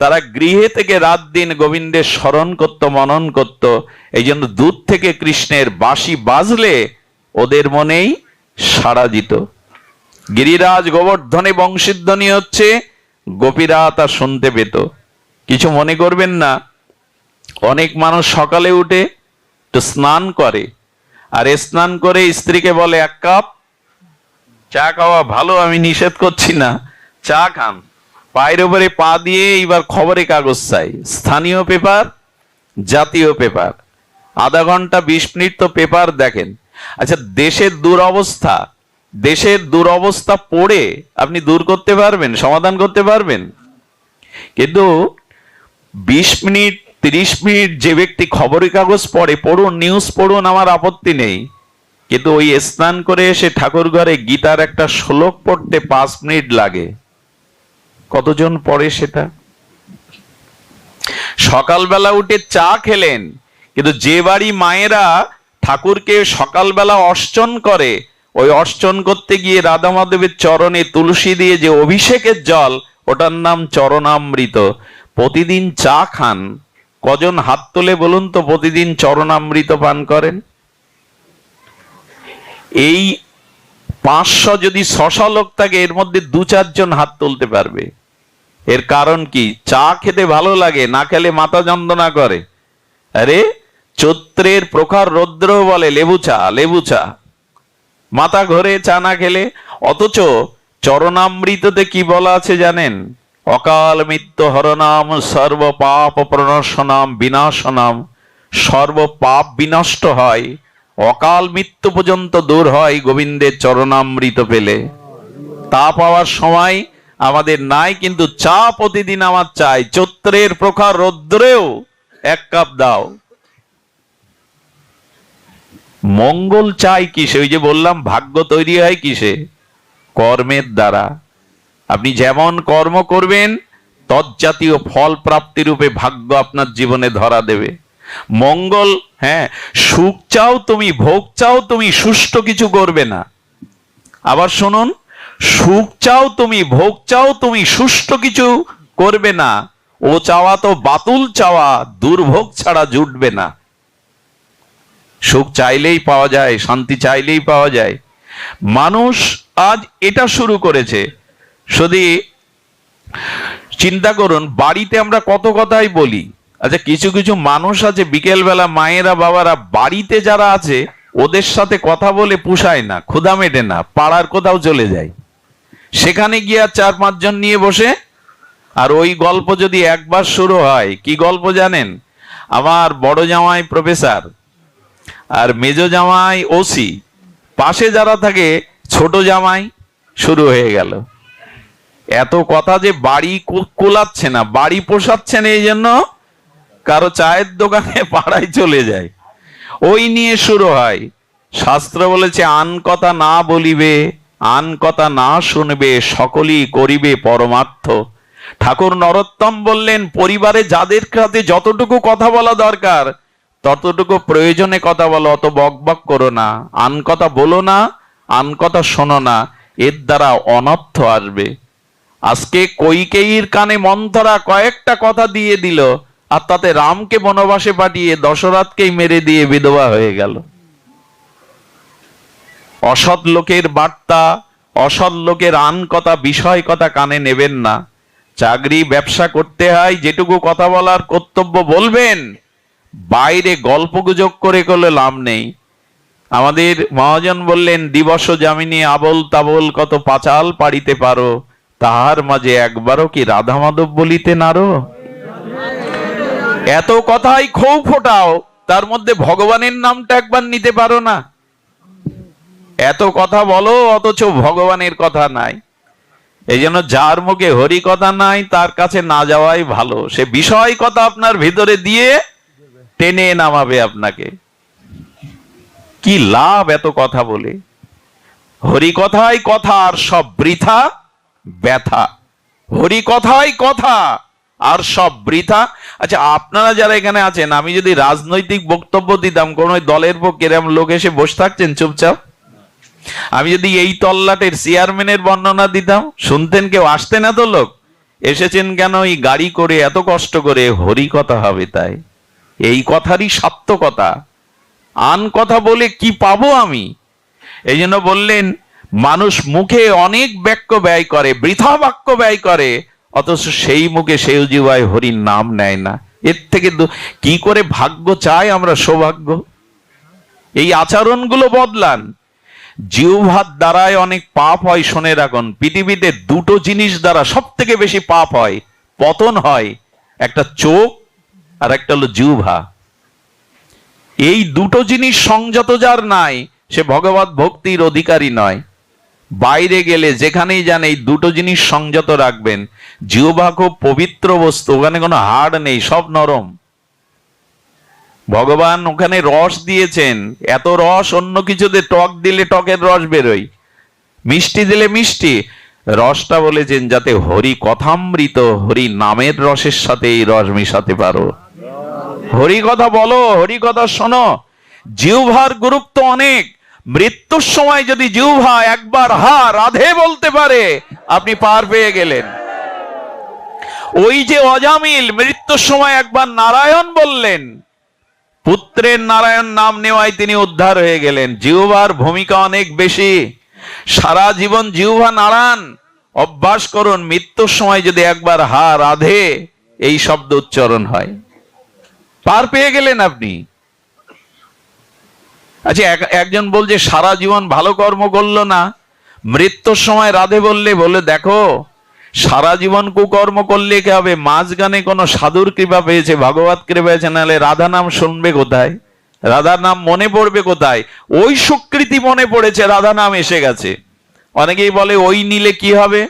তারা গৃহে থেকে রাত দিন গোবিন্দের স্মরণ করত, মনন করত। এই জন্য দূর থেকে কৃষ্ণের বাঁশি বাজলে ওদের মনেই সাড়া দিত। গিরিরাজ গোবর্ধনে বংশীধ্বনি হচ্ছে, গোপীরা তা শুনতে পেত। কিছু মনে করবেন না, অনেক মানুষ সকালে উঠে তো স্নান করে, আর স্নান করে স্ত্রীকে বলে 1 কাপ চা খাওয়া ভালো, আমি নিষেধ করছি না, চা খান। পায়ের উপরে পা দিয়ে এবার খবরের কাগজ চাই, স্থানীয় পেপার, জাতীয় পেপার। আধা ঘন্টা 20 মিনিট তো পেপার দেখেন। আচ্ছা, দেশের দুরবস্থা, দেশের দুরবস্থা পড়ে আপনি দূর করতে পারবেন, সমাধান করতে পারবেন? কিন্তু 20 মিনিট 30 মিনিট যে ব্যক্তি খবরের কাগজ পড়ে, পড়ুন, নিউজ পড়ুন, আমার আপত্তি নেই, কিন্তু ওই স্নান করে এসে ঠাকুর ঘরে গীতার একটা শ্লোক পড়তে 5 মিনিট লাগে। কতজন পড়ে সেটা? সকালবেলা উঠে চা খেলেন, কিন্তু যে বাড়ি মায়েরা ঠাকুরকে সকালবেলা অর্চন করে, ওই অর্চন করতে গিয়ে রাধা মাধবের চরণে তুলসী দিয়ে যে অভিষেকের জল, ওটার নাম চরণামৃত। প্রতিদিন চা খান, কজন হাত তোলে বলুন তো প্রতিদিন চরণামৃত পান করেন? এই 500 যদি 600 লোক থাকে, এর মধ্যে 2-4 জন হাত তুলতে পারবে। এর কারণ কি? চা খেতে ভালো লাগে, না খেলে মাথা যন্ত্রণা করে। আরে চৈত্রের প্রখর রৌদ্র বলে লেবু চা, লেবু চা, মাথা ঘোরে চা না খেলে। অথচ চরণামৃততে কি বলা আছে জানেন? অকাল মৃত্যু হরনাম সর্ব পাপ প্রণশনাম বিনাশনাম। সর্ব পাপ বিনষ্ট হয়, অকাল মৃত্যু পর্যন্ত দূর হয় গোবিন্দের চরণামৃত পেলে। তা পাওয়ার সময় আমাদের নাই, কিন্তু চা প্রতিদিন আমার চাই। চৈত্রের প্রখর রৌদ্রেও 1 কাপ দাও। মঙ্গল চাই কিসে? ওই যে বললাম, ভাগ্য তৈরি হয় কিসে? কর্মের দ্বারা। আপনি যেমন কর্ম করবেন, তজ্জাতীয় ফল প্রাপ্তি রূপে ভাগ্য আপনার জীবনে ধরা দেবে। মঙ্গল, হ্যাঁ, সুখ চাও তুমি, ভোগ চাও তুমি, সুষ্ঠু কিছু করবে না। আবার শুনুন, সুখ চাও তুমি, ভোগ চাও তুমি, সুষ্ঠু কিছু করবে না। ও চাওয়া তো বাতুল চাওয়া, দুর্ভোগ ছাড়া জুটবে না। সুখ চাইলেই পাওয়া যায়, শান্তি চাইলেই পাওয়া যায়। মানুষ আজ এটা শুরু করেছে। শুধু চিন্তা করুন, বাড়িতে আমরা কত কথাই বলি। আচ্ছা, কিছু কিছু মানুষ আছে, বিকেলবেলা মায়েরা বাবারা বাড়িতে যারা আছে ওদের সাথে কথা বলে পুষায় না, ক্ষুধা মেটে না, পাড়ার কোথাও চলে যায়, সেখানে গিয়ে 4-5 জন নিয়ে বসে। আর ওই গল্প যদি একবার শুরু হয়, কি গল্প জানেন? আমার বড় জামাই প্রফেসর আর মেজো জামাই ওসি, পাশে যারা থাকে ছোট জামাই, শুরু হয়ে গেল। এত কথা যে বাড়ি কুলাচ্ছে না, বাড়ি পোষাচ্ছে না, এই জন্য কারো চায়ের দোকানে পাড়ায় চলে যায়, ওই নিয়ে শুরু হয়। শাস্ত্র বলেছে আন কথা না বলিবে, আন কথা না শুনবে, সকলেই করিবে পরমার্থ। ঠাকুর নরোত্তম বললেন পরিবারে যাদের সাথে যতটুকু কথা বলা দরকার ততটুকু প্রয়োজনে কথা বলো, অত বকবক করো না, আন কথা বলো না, আন কথা শোনো না, এর দ্বারা অনর্থ আসবে। আজকে কৈকেয়ীর কানে মন্থরা কয়েকটা কথা দিয়ে দিল, আর তাতে রামকে বনবাসে পাঠিয়ে দশরথকেই মেরে দিয়ে বিধবা হয়ে গেল। অসৎ লোকের বার্তা, অসৎ লোকের আন কথা, বিষয় কথা কানে নেবেন না। চাকরি ব্যবসা করতে হয়, যেটুকু কথা বলার কর্তব্য বলবেন, বাইরে গল্প গুজব করে করলে লাভ নেই। আমাদের মহাজন বললেন দিবস যামিনী আবল তাবল কত পাঁচাল পাড়িতে পারো, তাহার মাঝে একবারও কি রাধা মাধব বলিতে নারো। এত কথাই ক্ষোভ ফোটাও, তার মধ্যে ভগবানের নামটা একবার নিতে পারো না। এত কথা বলো অথচ ভগবানের কথা নাই। এই জন্য যার মুখে হরি কথা নাই তার কাছে না যাওয়াই ভালো। সে বিষয় কথা আপনার ভিতরে দিয়ে টেনে নামাবে আপনাকে। কি লাভ এত কথা বলে? হরি কথাই কথা আর সব বৃথা ব্যথা। হরি কথাই কথা আর সব বৃথা। আচ্ছা, আপনারা যারা এখানে আছেন, আমি যদি রাজনৈতিক বক্তব্য দিতাম, কোন দলের পক্ষে এরকম লোক এসে বসে থাকছেন চুপচাপ? আমি যদি এই তল্লাটের চেয়ারম্যানের বর্ণনা দিতাম, শুনতেন কেউ? আসতে না তো লোক। এসেছেন কেন? এই গাড়ি করে এত কষ্ট করে, হরি কথা হবে তাই। এই কথারই সার্থকতা। আন কথা বলে কি পাবো আমি? এই জন্য বললেন মানুষ মুখে অনেক বাক্য ব্যয় করে, বৃথা বাক্য ব্যয় করে, অথচ সেই মুখে সেই জিহ্বায় হরির নাম নেয় না। এর থেকে কি করে ভাগ্য চাই আমরা? সৌভাগ্য। এই আচরণগুলো বদলান। জিহ্বার দ্বারায় অনেক পাপ হয়, শুনে রাখুন। পৃথিবীতে দুটো জিনিস দ্বারা সব থেকে বেশি পাপ হয়, পতন হয়, একটা চোখ আর একটা হলো জিহ্বা। এই দুটো জিনিস সংযত যার নাই, সে ভগবত ভক্তির অধিকারী নয়। বাইরে গেলে যেখানেই যান এই দুটো জিনিস সংযত রাখবেন। জিহ্বা খুব পবিত্র বস্তু, ওখানে কোনো হাড় নেই, সব নরম। ভগবান ওখানে রস দিয়েছেন, এত রস অন্য কিছুতে টক দিলে টকের রস বেরোয়, মিষ্টি দিলে মিষ্টি। রসটা বলেছেন যাতে হরি কথামৃত, হরি নামের রসের সাথে এই রস মিশাতে পারো। হরি কথা বলো, হরি কথা শোনো। জিহ্বার গুরুত্ব অনেক। মৃত্যুর সময় যদি জিহ্বা একবার হা রাধে বলতে পারে, আপনি পার পেয়ে গেলেন। ওই যে অজামিল মৃত্যুর সময় একবার নারায়ণ বললেন, পুত্রের নারায়ণ নাম নেওয়ায় তিনি উদ্ধার হয়ে গেলেন। জিহ্বার ভূমিকা অনেক বেশি। সারা জীবন জিহ্বা নাড়ান, অভ্যাস করুন। মৃত্যুর সময় যদি একবার হা রাধে এই শব্দ উচ্চারণ হয়, পার পেয়ে গেলেন আপনি। আচ্ছা, একজন বলছে সারা জীবন ভালো কর্ম করলো না, মৃত্যুর সময় রাধে বললে, বলে দেখো সারা জীবন কুকর্ম করলে কি হবে? মাঝখানে কোনো সাধুর কৃপা পেয়েছে, ভগবত কৃপা পেয়েছে, নাহলে রাধা নাম শুনবে কোথায়? রাধা নাম মনে পড়বে কোথায়? ওই স্বীকৃতি মনে পড়েছে, রাধা নাম এসে গেছে। অনেকেই বলে ওই নিলে কি হবে?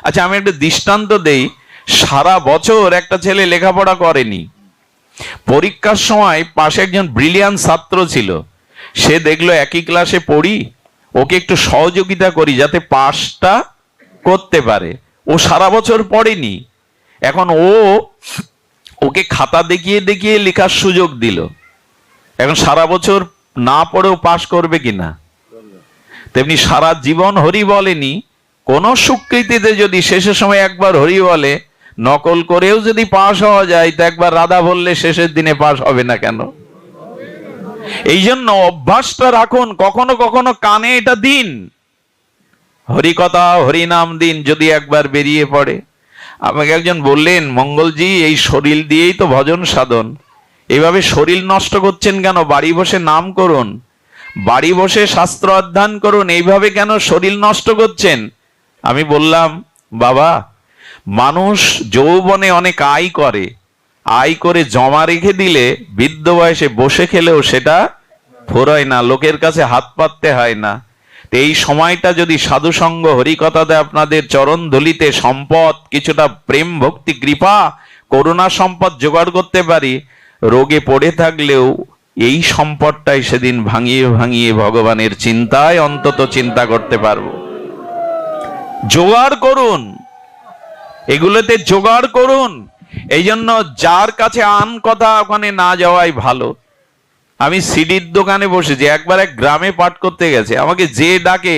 আচ্ছা, আমি একটা দৃষ্টান্ত দেই। সারা বছর একটা ছেলে লেখাপড়া করেনি, পরীক্ষার সময় পাশে একজন ব্রিলিয়ান্ট ছাত্র ছিল। সে দেখলো একই ক্লাসে পড়ি, ওকে একটু সহযোগিতা করি যাতে পাসটা করতে পারে। ও সারা বছর পড়েনি, এখন ওকে খাতা দেখিয়ে দেখিয়ে লেখার সুযোগ দিল। এখন সারা বছর না পড়েও পাস করবে কিনা? তেমনি সারা জীবন হরি বলেনি, কোন স্বীকৃতিতে যদি শেষের সময় একবার হরি বলে, নকল করেও যদি পাস হওয়া যায়, তো একবার রাধা বললে শেষের দিনে পাস হবে না কেন? এই জন্য অভ্যাসটা রাখুন, কখনো কখনো কানে এটা দিন, হরি কথা হরি নাম দিন। যদি একবার বেরিয়ে পড়ে। আমাকে একজন বললেন, মঙ্গলজি এই শরীর দিয়েই তো ভজন সাধন, এভাবে শরীর নষ্ট করছেন কেন? বাড়ি বসে নাম করুন, বাড়ি বসে শাস্ত্র অধ্যয়ন করুন, এইভাবে কেন শরীর নষ্ট করছেন? আমি বললাম, বাবা, মানুষ যৌবনে অনেক আয় করে, আয় করে জমা রেখে দিলে বৃদ্ধ বয়সে বসে খেলেও সেটা ফুরোয় না, লোকের কাছে হাত পাততে হয় না। এই সময়টা যদি সাধুসঙ্গ হরিকথাতে আপনাদের চরণ ধুলিতে সম্পদ কিছুটা প্রেম ভক্তি কৃপা করুণা সম্পদ জোগাড় করতে পারি, রোগে পড়ে থাকলেও এই সম্পদটাই সেদিন ভাঙিয়ে ভাঙিয়ে ভগবানের চিন্তায় অন্তত চিন্তা করতে পারবো। জোগাড় করুন, এগুলোতে জোগাড় করুন। এই জন্য যার কাছে আন কথা ওখানে না যাওয়াই ভালো। আমি সিডির দোকানে বসেছি, একবার এক গ্রামে পাঠ করতে গেছে, আমাকে যে ডাকে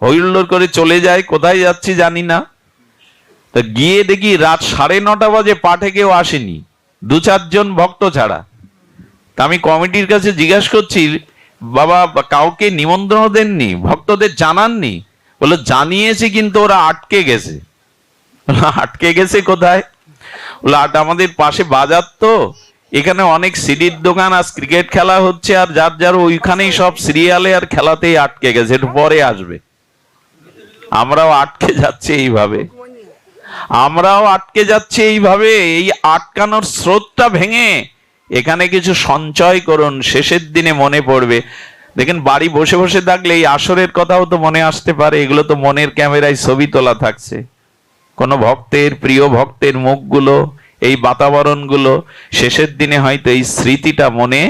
হইল্লোড় করে চলে যায়, কোথায় যাচ্ছি জানি না। তো গিয়ে দেখি রাত 9:30 বাজে পাঠে কেউ আসেনি, 2-4 জন ভক্ত ছাড়া। তা আমি কমিটির কাছে জিজ্ঞাসা করছি, বাবা কাউকে নিমন্ত্রণ দেননি, ভক্তদের জানাননি? বললো জানিয়েছি কিন্তু ওরা আটকে গেছে। আটকে গেছে কোথায়? বললো আমাদের পাশে বাজার, তো এখানে অনেক সিডির দোকান, আজ ক্রিকেট খেলা হচ্ছে, আর যার যার ওইখানেই সব সিরিয়ালে আর খেলাতেই আটকে গেছে, একটু পরে আসবে। আমরাও আটকে যাচ্ছে এইভাবে, আমরাও আটকে যাচ্ছে এইভাবে। এই আটকানোর স্রোতটা ভেঙে এখানে কিছু সঞ্চয় করুন, শেষের দিনে মনে পড়বে। দেখেন বাড়ি বসে বসে থাকলে এই আসরের কথাও তো মনে আসতে পারে, এগুলো তো মনের ক্যামেরায় ছবি তোলা থাকছে। কোন ভক্তের, প্রিয় ভক্তের মুখগুলো, এই বাতাবরণগুলো, শেষের দিনে হয়তো এই স্মৃতিটা মনে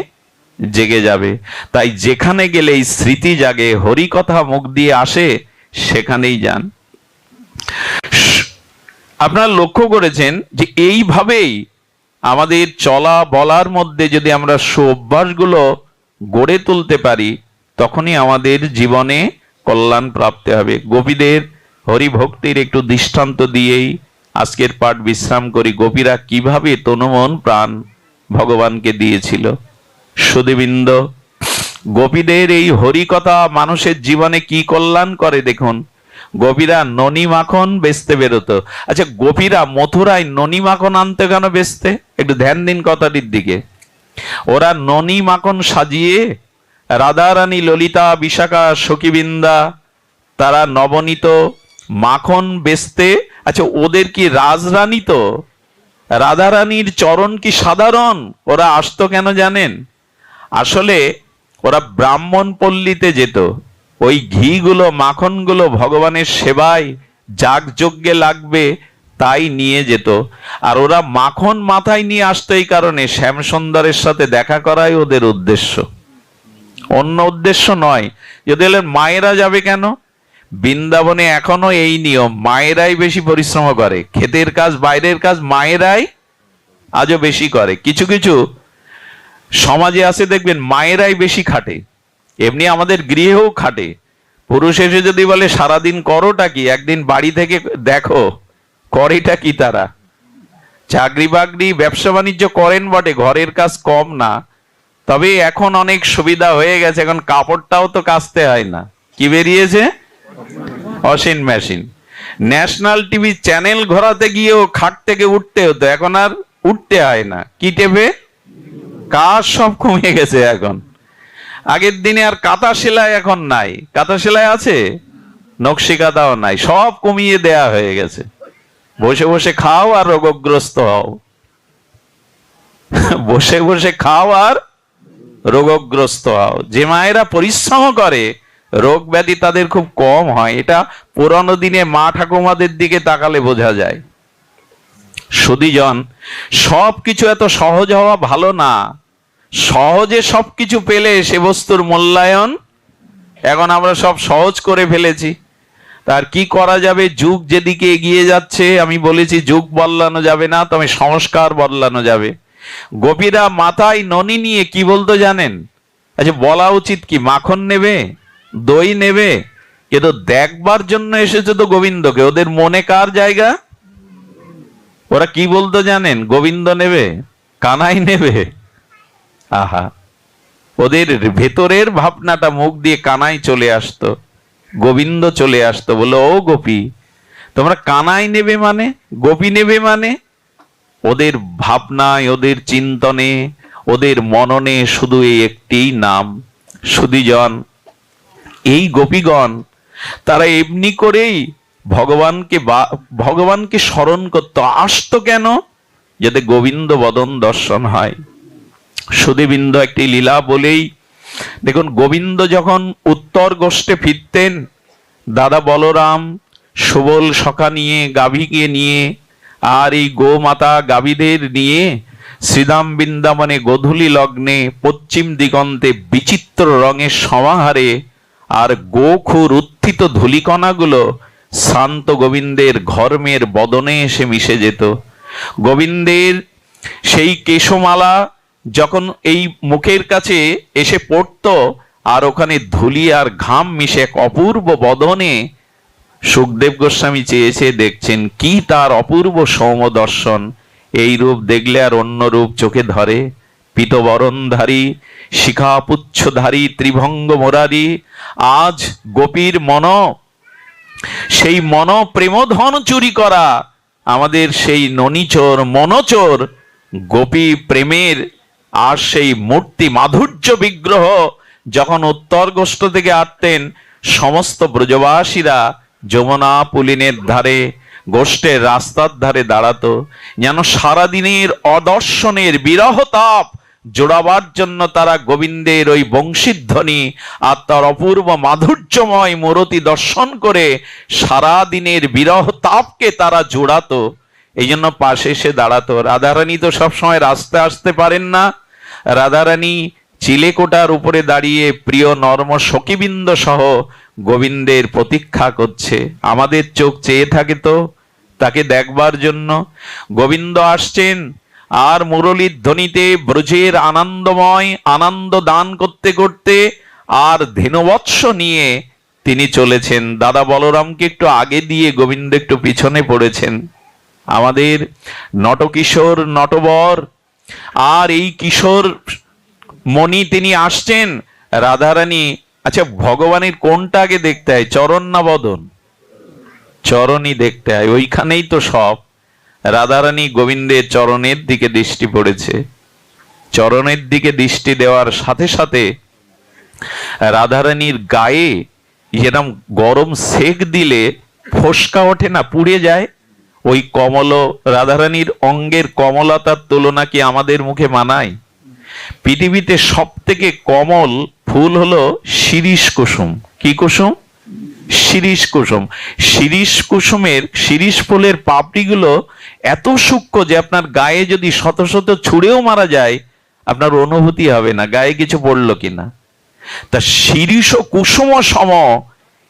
জেগে যাবে। তাই যেখানে গেলে এই স্মৃতি জাগে, হরি কথা মুখ দিয়ে আসে, সেখানেই যান। আপনারা লক্ষ্য করেছেন যে এইভাবেই আমাদের চলা বলার মধ্যে যদি আমরা অভ্যাসগুলো গড়ে তুলতে পারি, তখনই আমাদের জীবনে কল্যাণ প্রাপ্ত হবে। গোপীদের হরিভক্তির একটু দৃষ্টান্ত দিয়েই আজকের পাঠ বিশ্রাম করি। গোপীরা কিভাবে তনুমন প্রাণ ভগবানকে দিয়েছিল। সুধীবৃন্দ, গোপীদের এই হরিকথা মানুষের জীবনে কি কল্যাণ করে দেখুন। গোপীরা ননি মাখন বেচতে বেরোতো। আচ্ছা, গোপীরা মথুরায় ননি মাখন আনতে কেন বেচতে? একটু ধ্যান দিন কথাটির দিকে। ওরা ননি মাখন সাজিয়ে রাধারানী, ললিতা, বিশাখা, সখীবৃন্দা, তারা নবনীত মাখন বেচতে। আচ্ছা, ওদের কি রাজরানী? তো রাধারানীর চরণ কি সাধারণ? ওরা আসতো কেন জানেন? আসলে ওরা ব্রাহ্মণ পল্লীতে যেত, ওই ঘিগুলো, মাখনগুলো ভগবানের সেবায় যাগযজ্ঞে লাগবে তাই নিয়ে যেত। আর ওরা মাখন মাথায় নিয়ে আসতো এই কারণে, শ্যামসুন্দরের সাথে দেখা করাই ওদের উদ্দেশ্য, অন্য উদ্দেশ্য নয়। যদি বলেন মায়েরা যাবে কেন? বৃন্দাবনে এখনো এই নিয়ম, মায়েরাই বেশি পরিশ্রম করে, ক্ষেতের কাজ, বাইরের কাজ মায়েরাই আজও বেশি করে। কিছু কিছু সমাজে আছে দেখবেন মায়েরাই বেশি খাটে, এমনি আমাদের গৃহেও খাটে। পুরুষ এসে যদি বলে সারাদিন করোটা কি, একদিন বাড়ি থেকে দেখো করেটা কি। তারা চাকরি বাকরি, ব্যবসা বাণিজ্য করেন বটে, ঘরের কাজ কম না। তবে এখন অনেক সুবিধা হয়ে গেছে, এখন কাপড়টাও তো কাচতে হয় না। কি বেরিয়েছে? Washing machine. National TV channel ঘোরাতে গিয়েও খাট থেকে উঠতে হতো, এখন আর উঠতে হয় না। কি টেপে? কাজ সব কমে গেছে এখন। আগের দিনে আর কাঁথা সেলাই এখন নাই। কাঁথা সেলাই আছে? নকশি কাঁথাও নাই, সব কমিয়ে দেয়া হয়ে গেছে। বসে বসে খাও আর রোগগ্রস্ত হও, বসে বসে খাও আর রোগগ্রস্ত হও। যে মায়েরা পরিশ্রম করে রোগ ব্যাধি তাদের খুব কম হয়, এটা পুরানো দিনে মা ঠাকুমাদের দিকে তাকালে বোঝা যায়। সুধীজন, সবকিছু এত সহজ হওয়া ভালো না। সহজে সবকিছু পেলে সে বস্তুর মূল্যায়ন, এখন আমরা সব সহজ করে ফেলেছি। তার কি করা যাবে? যুগ যেদিকে এগিয়ে যাচ্ছে, আমি বলেছি যুগ বদলানো যাবে না, তবে সংস্কার বদলানো যাবে। গোপীরা মাথায় ননি নিয়ে কি বলতো জানেন? আচ্ছা, বলা উচিত কি মাখন নেবে, দই নেবে, কিন্তু দেখবার জন্য এসেছে তো গোবিন্দকে। ওদের মনে কার জায়গা? ওরা কি বলতো জানেন? গোবিন্দ নেবে, কানাই নেবে। আহা, ওদের ভেতরের ভাবনাটা মুখ দিয়ে কানাই চলে আসতো, গোবিন্দ চলে আসতো। বললো, ও গোপী, তোমরা কানাই নেবে মানে, গোপী নেবে মানে? ওদের ভাবনায়, ওদের চিন্তনে, ওদের মননে শুধু এই একটি নাম। সুধীজন, এই গোপীগণ তারা এমনি করেই ভগবানকে স্মরণ করতো। আসতো কেন? যাতে গোবিন্দ বদন দর্শন হয়। সুধীবৃন্দ, একটি লীলা বলেই দেখুন, গোবিন্দ যখন উত্তর গোষ্ঠে ফিরতেন, দাদা বলরাম সুবল সখা নিয়ে, গাভীকে নিয়ে, আর এই গোমাতা গাভীদের নিয়ে শ্রীধাম বৃন্দাবনে গোধূলি লগ্নে পশ্চিম দিগন্তে বিচিত্র রঙের সমাহারে আর গোখুর উত্থিত ধূলিকণাগুলো শান্ত গোবিন্দের ঘর্মের বদনে এসে মিশে যেত। গোবিন্দের সেই কেশমালা যখন এই মুখের কাছে এসে পড়ত, আর ওখানে ধুলি আর ঘাম মিশে এক অপূর্ব বদনে সুখদেব গোস্বামী চেয়েছে দেখছেন কি তার অপূর্ব সৌম দর্শন। এই রূপ দেখলে আর অন্য রূপ চোখে ধরে? পীতবরণধারী শিখাপুচ্ছধারী ত্রিভঙ্গ মোরারি আজ গোপীর মন, সেই মন প্রেমধন চুরি করা আমাদের সেই ননীচোর মনচোর গোপী প্রেমের আর সেই মূর্তি মাধুর্য বিগ্রহ যখন উত্তর গোষ্ঠ থেকে আসতেন, সমস্ত ব্রজবাসীরা যমুনা পুলিনের ধারে গোষ্ঠের রাস্তার ধারে দাঁড়াতো, যেন সারাদিনের অদর্শনের বিরহ তাপ জোড়াবার জন্য তারা গোবিন্দের ওই বংশীধ্বনি আর তার অপূর্ব মাধুর্যময় মূরতি দর্শন করে সারাদিনের বিরহ তাপকে তারা জোড়াতো। এই জন্য পাশে এসে দাঁড়াতো। রাধারানী তো সবসময় রাস্তায় আসতে পারেন না। রাধারানী চিলেকোটার উপরে দাঁড়িয়ে প্রিয় নর্ম সখীবৃন্দ সহ গোবিন্দের প্রতীক্ষা করছে। আমাদের চোখ চেয়ে থাকে তো তাকে দেখবার জন্য। গোবিন্দ আসছেন আর মুরলীর ধ্বনিতে ব্রজের আনন্দময় আনন্দ দান করতে করতে আর ধেনুবৎস নিয়ে তিনি চলেছেন। দাদা বলরামকে একটু আগে দিয়ে গোবিন্দ একটু পিছনে পড়েছেন। আমাদের নটকিশোর নটবর আর এই কিশোর মণি তিনি আসছেন। রাধারানী, আচ্ছা ভগবানের কোনটা আগে দেখতে হয়, চরণ না বদন? চরণই দেখতে হয়, ওইখানেই তো সব। রাধারানী গোবিন্দের চরণের দিকে দৃষ্টি পড়েছে। চরণের দিকে দৃষ্টি দেওয়ার সাথে সাথে রাধারানীর গায়ে যেরকম গরম সেক দিলে ফোসকা ওঠে না, পুড়ে যায়, ওই কমল রাধারানীর অঙ্গের কমলতার তুলনা কি আমাদের মুখে মানায়? পৃথিবীতে সব থেকে কমল ফুল হলো শিরীষ কুসুম। কি কুসুম? শিরীষ কুসুম। শিরীষ কুসুমের শিরীষ ফুলের পাপড়িগুলো এত সূক্ষ্ম যে আপনার গায়ে যদি শত শত ছুঁড়েও মারা যায় আপনার অনুভূতি হবে না গায়ে কিছু পড়লো কিনা। তা শিরীষ কুসুম সম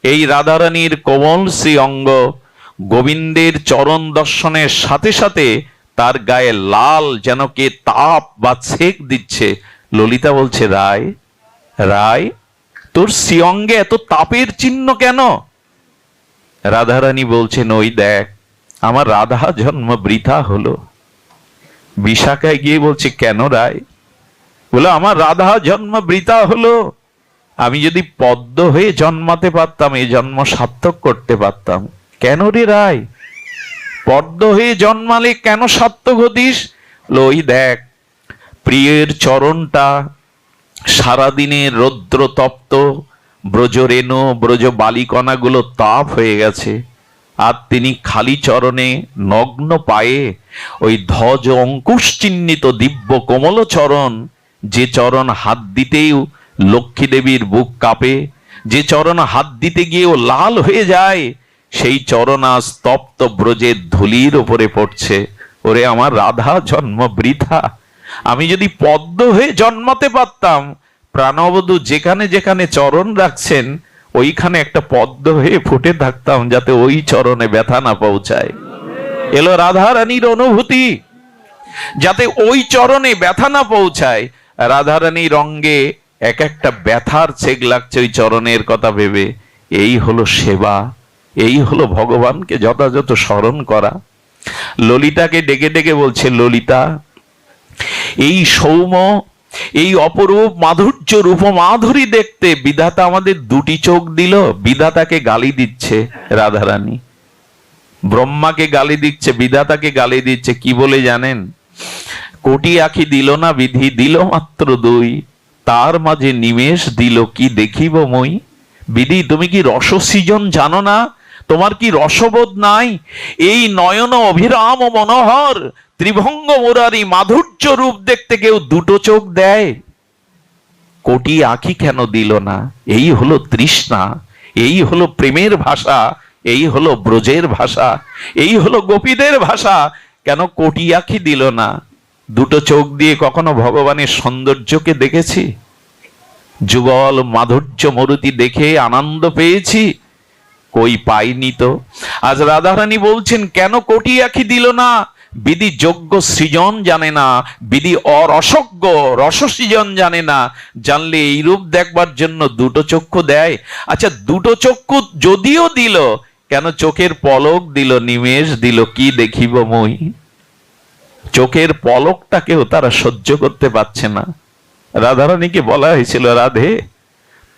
এই রাধারানীর কোমল শ্রী অঙ্গ গোবিন্দের চরণ দর্শনের সাথে সাথে তার গায়ে লাল যেন কে তাপ বা ছেক দিচ্ছে। ললিতা বলছে, রায় রায় তোর শ্রীঅঙ্গে এত তাপের চিহ্ন কেন? রাধারানী বলছেন, ওই দেখ আমার রাধা জন্ম বৃথা হলো। বিশাখায় গিয়ে বলছে, কেন রায়? বলে, আমার রাধা জন্ম বৃথা হলো। আমি যদি পদ্ম হয়ে জন্মাতে পারতাম এ জন্ম সার্থক করতে পারতাম। কেন রে রায়? পদ্ম হয়ে জন্মালে কেন সার্থক হতিস? ওই দেখ প্রিয়ের চরণটা সারাদিনের রৌদ্র তপ্ত, ব্রজ রেণু ব্রজ বালিকণাগুলো তাপ হয়ে গেছে, আর তিনি খালি চরণে নগ্ন পায়ে ওই ধ্বজ অঙ্কুশ চিহ্নিত দিব্য কোমল চরণ, যে চরণ হাত দিতেই লক্ষ্মী দেবীর বুক কাঁপে, যে চরণ হাত দিতে গিয়েও লাল হয়ে যায়, সেই চরণ আজ তপ্ত ব্রজের ধুলির উপরে পড়ছে। ওরে আমার রাধা জন্ম বৃথা। আমি যদি পদ্ম হয়ে জন্মাতে পারতাম, প্রাণবধূ যেখানে যেখানে চরণ রাখছেন ওইখানে একটা পদ্ম হয়ে ফুটে থাকতাম, যাতে ওই চরণে ব্যথা না পৌঁছায়। এলো রাধারানীর অনুভূতি, যাতে ওই চরণে ব্যথা না পৌঁছায়। রাধারানীর অঙ্গে এক একটা ব্যথার ছেক লাগছে ওই চরণের কথা ভেবে। এই হলো সেবা, এই হলো ভগবানকে যথাযথ স্মরণ করা। ললিতাকে ডেকে ডেকে বলছে, ললিতা এই সৌম এই অপরূপ মাধুর্য রূপ মাধুরী দেখতে বিধাতা আমাদের দুটি চোখ দিল। বিধাতাকে গালি দিচ্ছে রাধারানী, ব্রহ্মাকে গালি দিচ্ছে, বিধাতাকে গালি দিচ্ছে। কি বলে জানেন? কোটি আঁখি দিল না বিধি, দিল মাত্র দুই, তার মাঝে নিমেষ দিল কি দেখিব মই। বিধি তুমি কি রস সৃজন জানো না? তোমার কি রসবোধ নাই? এই নয়ন অভিরাম ও মনোহর ত্রিভঙ্গ মুরারি মাধুর্য রূপ দেখতে কেউ দুটো চোখ দেয়? কোটি আঁখি কেন দিল না? এই হলো তৃষ্ণা, এই হলো প্রেমের ভাষা, এই হলো ব্রজের ভাষা, এই হলো গোপীদের ভাষা। কেন কোটি আঁখি দিল না? দুটো চোখ দিয়ে কখনো ভগবানের সৌন্দর্যকে দেখেছি? যুগল মাধুর্য মূর্তি দেখে আনন্দ পেয়েছি? কই পাইনি তো। আজ রাধারানী বলছেন কেন কোটি আঁখি দিল না? বিধি যোগ্য সৃজন জানে না, বিধি অরসজ্ঞ রস সৃজন জানে না। জানলে এই রূপ দেখবার জন্য দুটো চক্ষু দেয়? আচ্ছা, দুটো চক্ষু যদিও দিল, কেন চোখের পলক দিল, নিমেষ দিল, কি দেখিব মই? চোখের পলকটাকেও তারা সহ্য করতে পারছে না। রাধারানীকে বলা হয়েছিল, রাধে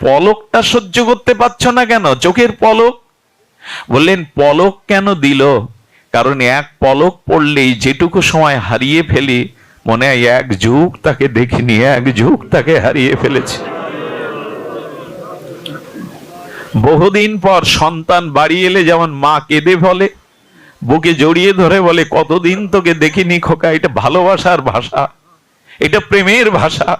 পলকটা সহ্য করতে পারছ না কেন? চোখের পলক। বললেন পলক কেন দিল? কারণ এক পলক পড়লেই যেটুকু সময় হারিয়ে ফেলি, মনে হয় এক যুগ তাকে দেখিনি, এক যুগ তাকে হারিয়ে ফেলেছে। বহুদিন পর সন্তান বাড়ি এলে যেমন মা কেঁদে বলে, বুকে জড়িয়ে ধরে বলে কতদিন তোকে দেখিনি খোকা, এটা ভালোবাসার ভাষা, এটা প্রেমের ভাষা।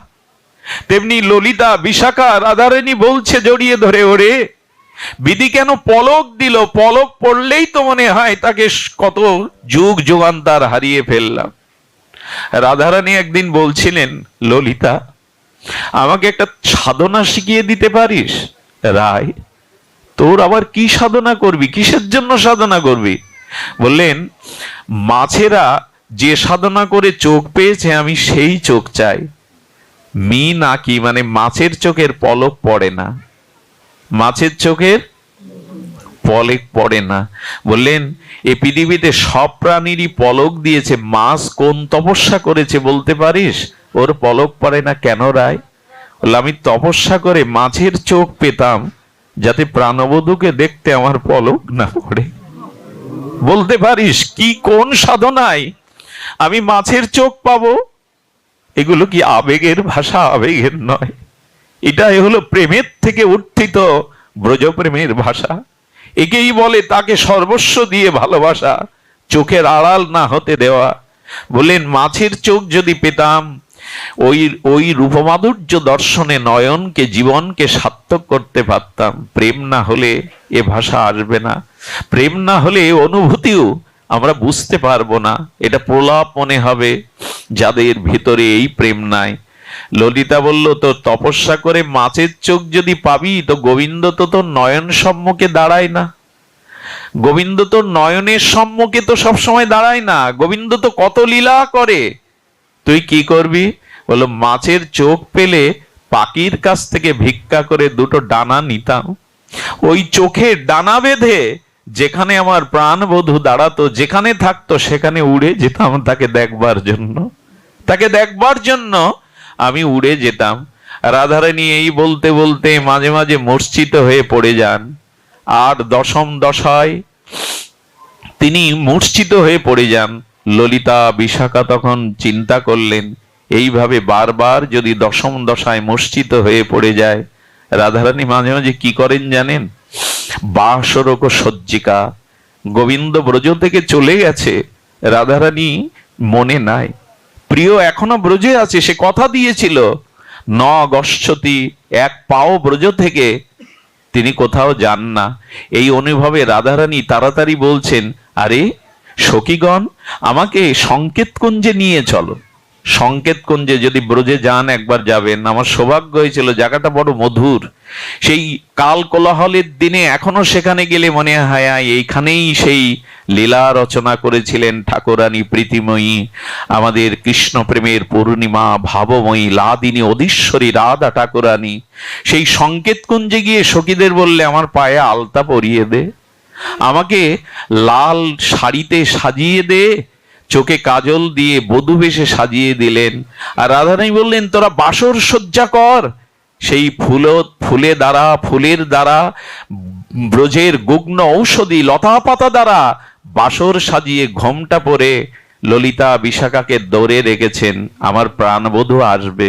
তেমনি ললিতা বিশাখা রাধারানী বলছে জড়িয়ে ধরে, ওরে বিধি কেন পলক দিল? পলক পড়লেই তো মনে হয় তাকে কত যুগ যুগান্তর হারিয়ে ফেললাম। রাধারানী একদিন বলছিলেন, ললিতা আমাকে একটা সাধনা শিখিয়ে দিতে পারিস? রায়, তোর আবার কি সাধনা করবি? কিসের জন্য সাধনা করবি? বললেন, মাছেরা যে সাধনা করে চোখ পেয়েছে, আমি সেই চোখ চাই। মি নাকি মানে মাছের চোখের পলক পড়ে না, মাছের চোখের পলক পড়ে না। বললেন, এ পৃথিবীতে সব প্রাণীরই পলক দিয়েছে, মাছ কোন তপস্যা করেছে বলতে পারিস? ওর পলক পড়ে না কেন রায়? বলল, আমি তপস্যা করে মাছের চোখ পেতাম, যাতে প্রাণবধূকে দেখতে আমার পলক না পড়ে। বলতে পারিস কি কোন সাধনায় আমি মাছের চোখ পাবো? এগুলো কি আবেগের ভাষা? আবেগের নয়, এটাই হলো প্রেমের থেকে উত্থিত ব্রজপ্রেমের ভাষা। একেই বলে তাকে সর্বস্ব দিয়ে ভালোবাসা, চোখের আড়াল না হতে দেওয়া। বললেন, মাছের চোখ যদি পেতাম, ওই রূপমাধুর্য দর্শনে নয়নকে জীবনকে সার্থক করতে পারতাম। প্রেম না হলে এ ভাষা আসবে না, প্রেম না হলে অনুভূতিও আমরা বুঝতে পারবো না। এটা প্রলাপ মনে হবে যাদের ভিতরে এই প্রেম নাই। ললিতা বলল, তো তপস্যা করে মাছের চোখ যদি পাবি, তো গোবিন্দ তো তোর নয়ন সম্মুখে দাঁড়ায় না। গোবিন্দ তো নয়নের সম্মুখে তো সবসময় দাঁড়ায় না, গোবিন্দ তো কত লীলা করে। তুই কি করবি? বললো, মাছের চোখ পেলে পাখির কাছ থেকে ভিক্ষা করে দুটো ডানা নিতাম, ওই চোখে ডানা বেঁধে যেখানে আমার প্রাণবধূ দাঁড়াতো, যেখানে থাকতো সেখানে উড়ে যেতাম তাকে দেখবার জন্য, তাকে দেখবার জন্য আমি উড়ে যেতাম। রাধারানী এই বলতে বলতে মাঝে মাঝে মূর্ছিত হয়ে পড়ে যান। আর দশম দশায় তিনি মূর্ছিত হয়ে পড়ে যান। ললিতা বিশাখা তখন চিন্তা করলেন, এইভাবে বারবার যদি দশম দশায় মূর্ছিত হয়ে পড়ে যায়, রাধারানী মাঝে মাঝে কি করেন জানেন? বাসরক সজ্জিকা, গোবিন্দ ব্রজ থেকে চলে গেছে, রাধারানী মনে নাই, প্রিয় এখনো ব্রজে আছে, সে কথা দিয়েছিল ন গচ্ছতি, এক পাও ব্রজ থেকে তিনি কোথাও যান না। এই অনুভবে রাধারানী তাড়াতাড়ি বলছেন, আরে সখীগণ, আমাকে সংকেত কুঞ্জে নিয়ে চলো। সংকেত কুঞ্জে যদি ব্রজে যান একবার যাবেন, আমার সৌভাগ্য হয়েছিল, জায়গাটা বড় মধুর। সেই কাল কোলাহলের দিনে এখনো সেখানে গেলে মনে হয় এইখানেই সেই লীলা রচনা করেছিলেন ঠাকুরানী প্রীতিময়ী, আমাদের কৃষ্ণ প্রেমের পূর্ণিমা ভাবময়ী লাদিনী অধীশ্বরী রাধা ঠাকুরানী। সেই সংকেত কুঞ্জে গিয়ে সখীদের বললে, আমার পায়ে আলতা পরিয়ে দে, আমাকে লাল শাড়িতে সাজিয়ে দে, চোখে কাজল দিয়ে বধূ বেশে সাজিয়ে দিলেন। আর রাধারানী বললেন, তোরা বাসর সজ্জা কর, সেই ফুলের দ্বারা ব্রজের গুগ্ন ঔষধি লতা পাতা দ্বারা বাসর সাজিয়ে ঘোমটা পরে ললিতা বিশাখাকে দৌড়ে রেখেছেন, আমার প্রাণবধূ আসবে।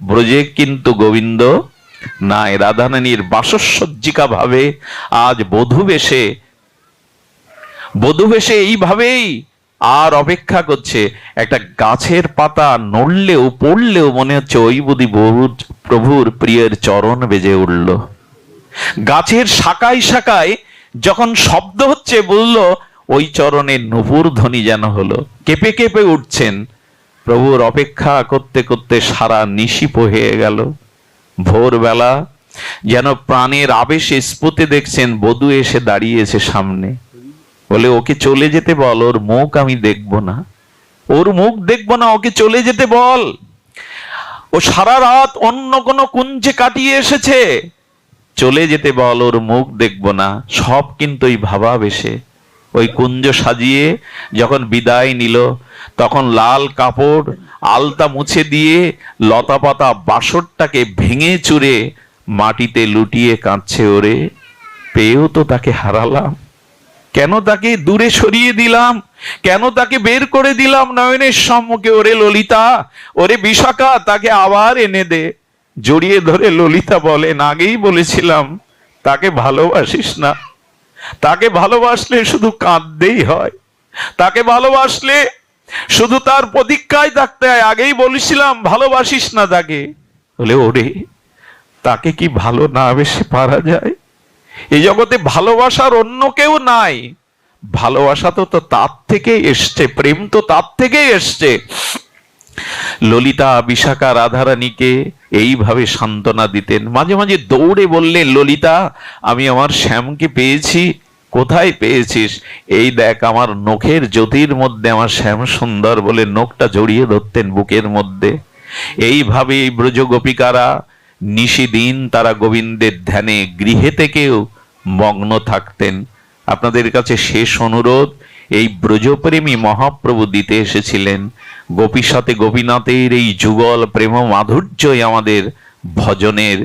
ব্রজে কিন্তু গোবিন্দ নাই। রাধারানীর বাসসজ্জিকা ভাবে আজ বধূ বেশে এইভাবেই আর অপেক্ষা করছে। একটা গাছের পাতা নড়লেও পড়লেও মনে হচ্ছে ওই বুদ্ধি প্রভুর প্রিয়ের চরণ বেজে উঠল। গাছের শাখায় শাখায় যখন শব্দ হচ্ছে, বলল ওই চরণে নূপুর ধ্বনি যেন হলো, কেঁপে কেঁপে উঠছেন। প্রভুর অপেক্ষা করতে করতে সারা নিশি হয়ে গেল। ভোরবেলা যেন প্রাণের আবেশে স্ফুটে দেখছেন বধূ এসে দাঁড়িয়েছে সামনে। বলে ওকে চলে যেতে বল, ওর মুখ আমি দেখব না, ওর মুখ দেখব না, ওকে চলে যেতে বল। ও সারা রাত অন্য কোনো কুঞ্জে কাটিয়ে এসেছে, চলে যেতে বল, ওর মুখ দেখব না। সব কিন্তু ওই ভাবাবেশে। ওই কুঞ্জ সাজিয়ে যখন বিদায় নিল, তখন লাল কাপড় আলতা মুছে দিয়ে লতা পাতা বাসরটাকে ভেঙে চুরে মাটিতে লুটিয়ে কাঁদছে, ওরে পেয়েও তো তাকে হারালাম, কেন তাকে দূরে সরিয়ে দিলাম, কেন তাকে বের করে দিলাম নয়নের সম্মুখে। ওরে ললিতা, ওরে বিশাখা, তাকে আবার এনে দে। জড়িয়ে ধরে ললিতা বলেন, আগেই বলেছিলাম তাকে ভালোবাসিস না, তাকে ভালোবাসলে শুধু কাঁদতেই হয়, তাকে ভালোবাসলে শুধু তার প্রতীক্ষায় থাকতে হয়, আগেই বলেছিলাম ভালোবাসিস না তাকে। বলে ওরে, তাকে কি ভালো না বেশি পারা যায়? এই জগতে ভালোবাসার অন্য কেউ নাই। ভালোবাসা তো তার থেকে এসছে, প্রেম তো তার থেকে এসছে। ললিতা বিশাখা রাধারানীকে এইভাবে সান্ত্বনা দিতেন। মাঝে মাঝে দৌড়ে বললেন, ললিতা আমি আমার শ্যামকে পেয়েছি। কোথায় পেয়েছিস? এই দেখ আমার নখের জ্যোতির মধ্যে আমার শ্যাম সুন্দর, বলে নখটা জড়িয়ে ধরতেন বুকের মধ্যে। এইভাবে ব্রজ গোপিকারা নিশিদিন তারা গোবিন্দের ধ্যানে গৃহে থেকেও মগ্ন থাকতেন। আপনাদের কাছে শেষ অনুরোধ, এই ব্রজপ্রেমী মহাপ্রভু দিতে এসেছিলেন। গোপীর সাথে গোপীনাথের এই যুগল প্রেম মাধুর্যই আমাদের ভজনের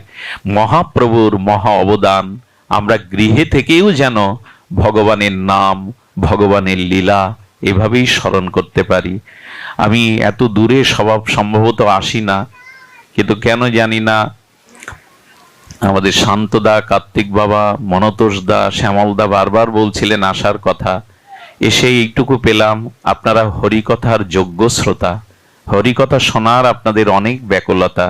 মহাপ্রভুর মহা অবদান। আমরা গৃহে থেকেও যেন ভগবানের নাম, ভগবানের লীলা এভাবেই স্মরণ করতে পারি। আমি এত দূরে স্বভাব সম্ভবত আসি না, কিন্তু কেন জানি না আমাদের শান্তদা, কার্তিক বাবা, মনতোষ দা, শ্যামল দা বারবার বলছিলেন আসার কথা। এসে এইটুকু পেলাম, আপনারা হরিকথার যোগ্য শ্রোতা, হরিকথা শোনার আপনাদের অনেক ব্যাকুলতা।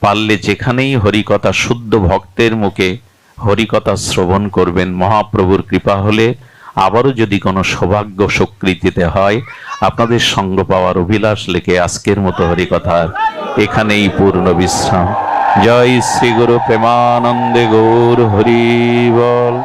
পারলে যেখানেই হরিকথা শুদ্ধ ভক্তের মুখে হরিকথা শ্রবণ করবেন। মহাপ্রভুর কৃপা হলে আবারও যদি কোনো সৌভাগ্য স্বীকৃতিতে হয়, আপনাদের সঙ্গ পাওয়ার অভিলাষ লেখে আজকের মতো হরিকথার এখানেই পূর্ণ বিশ্রাম। জয় শ্রী গুরু প্রেমানন্দে গৌর হরি বল।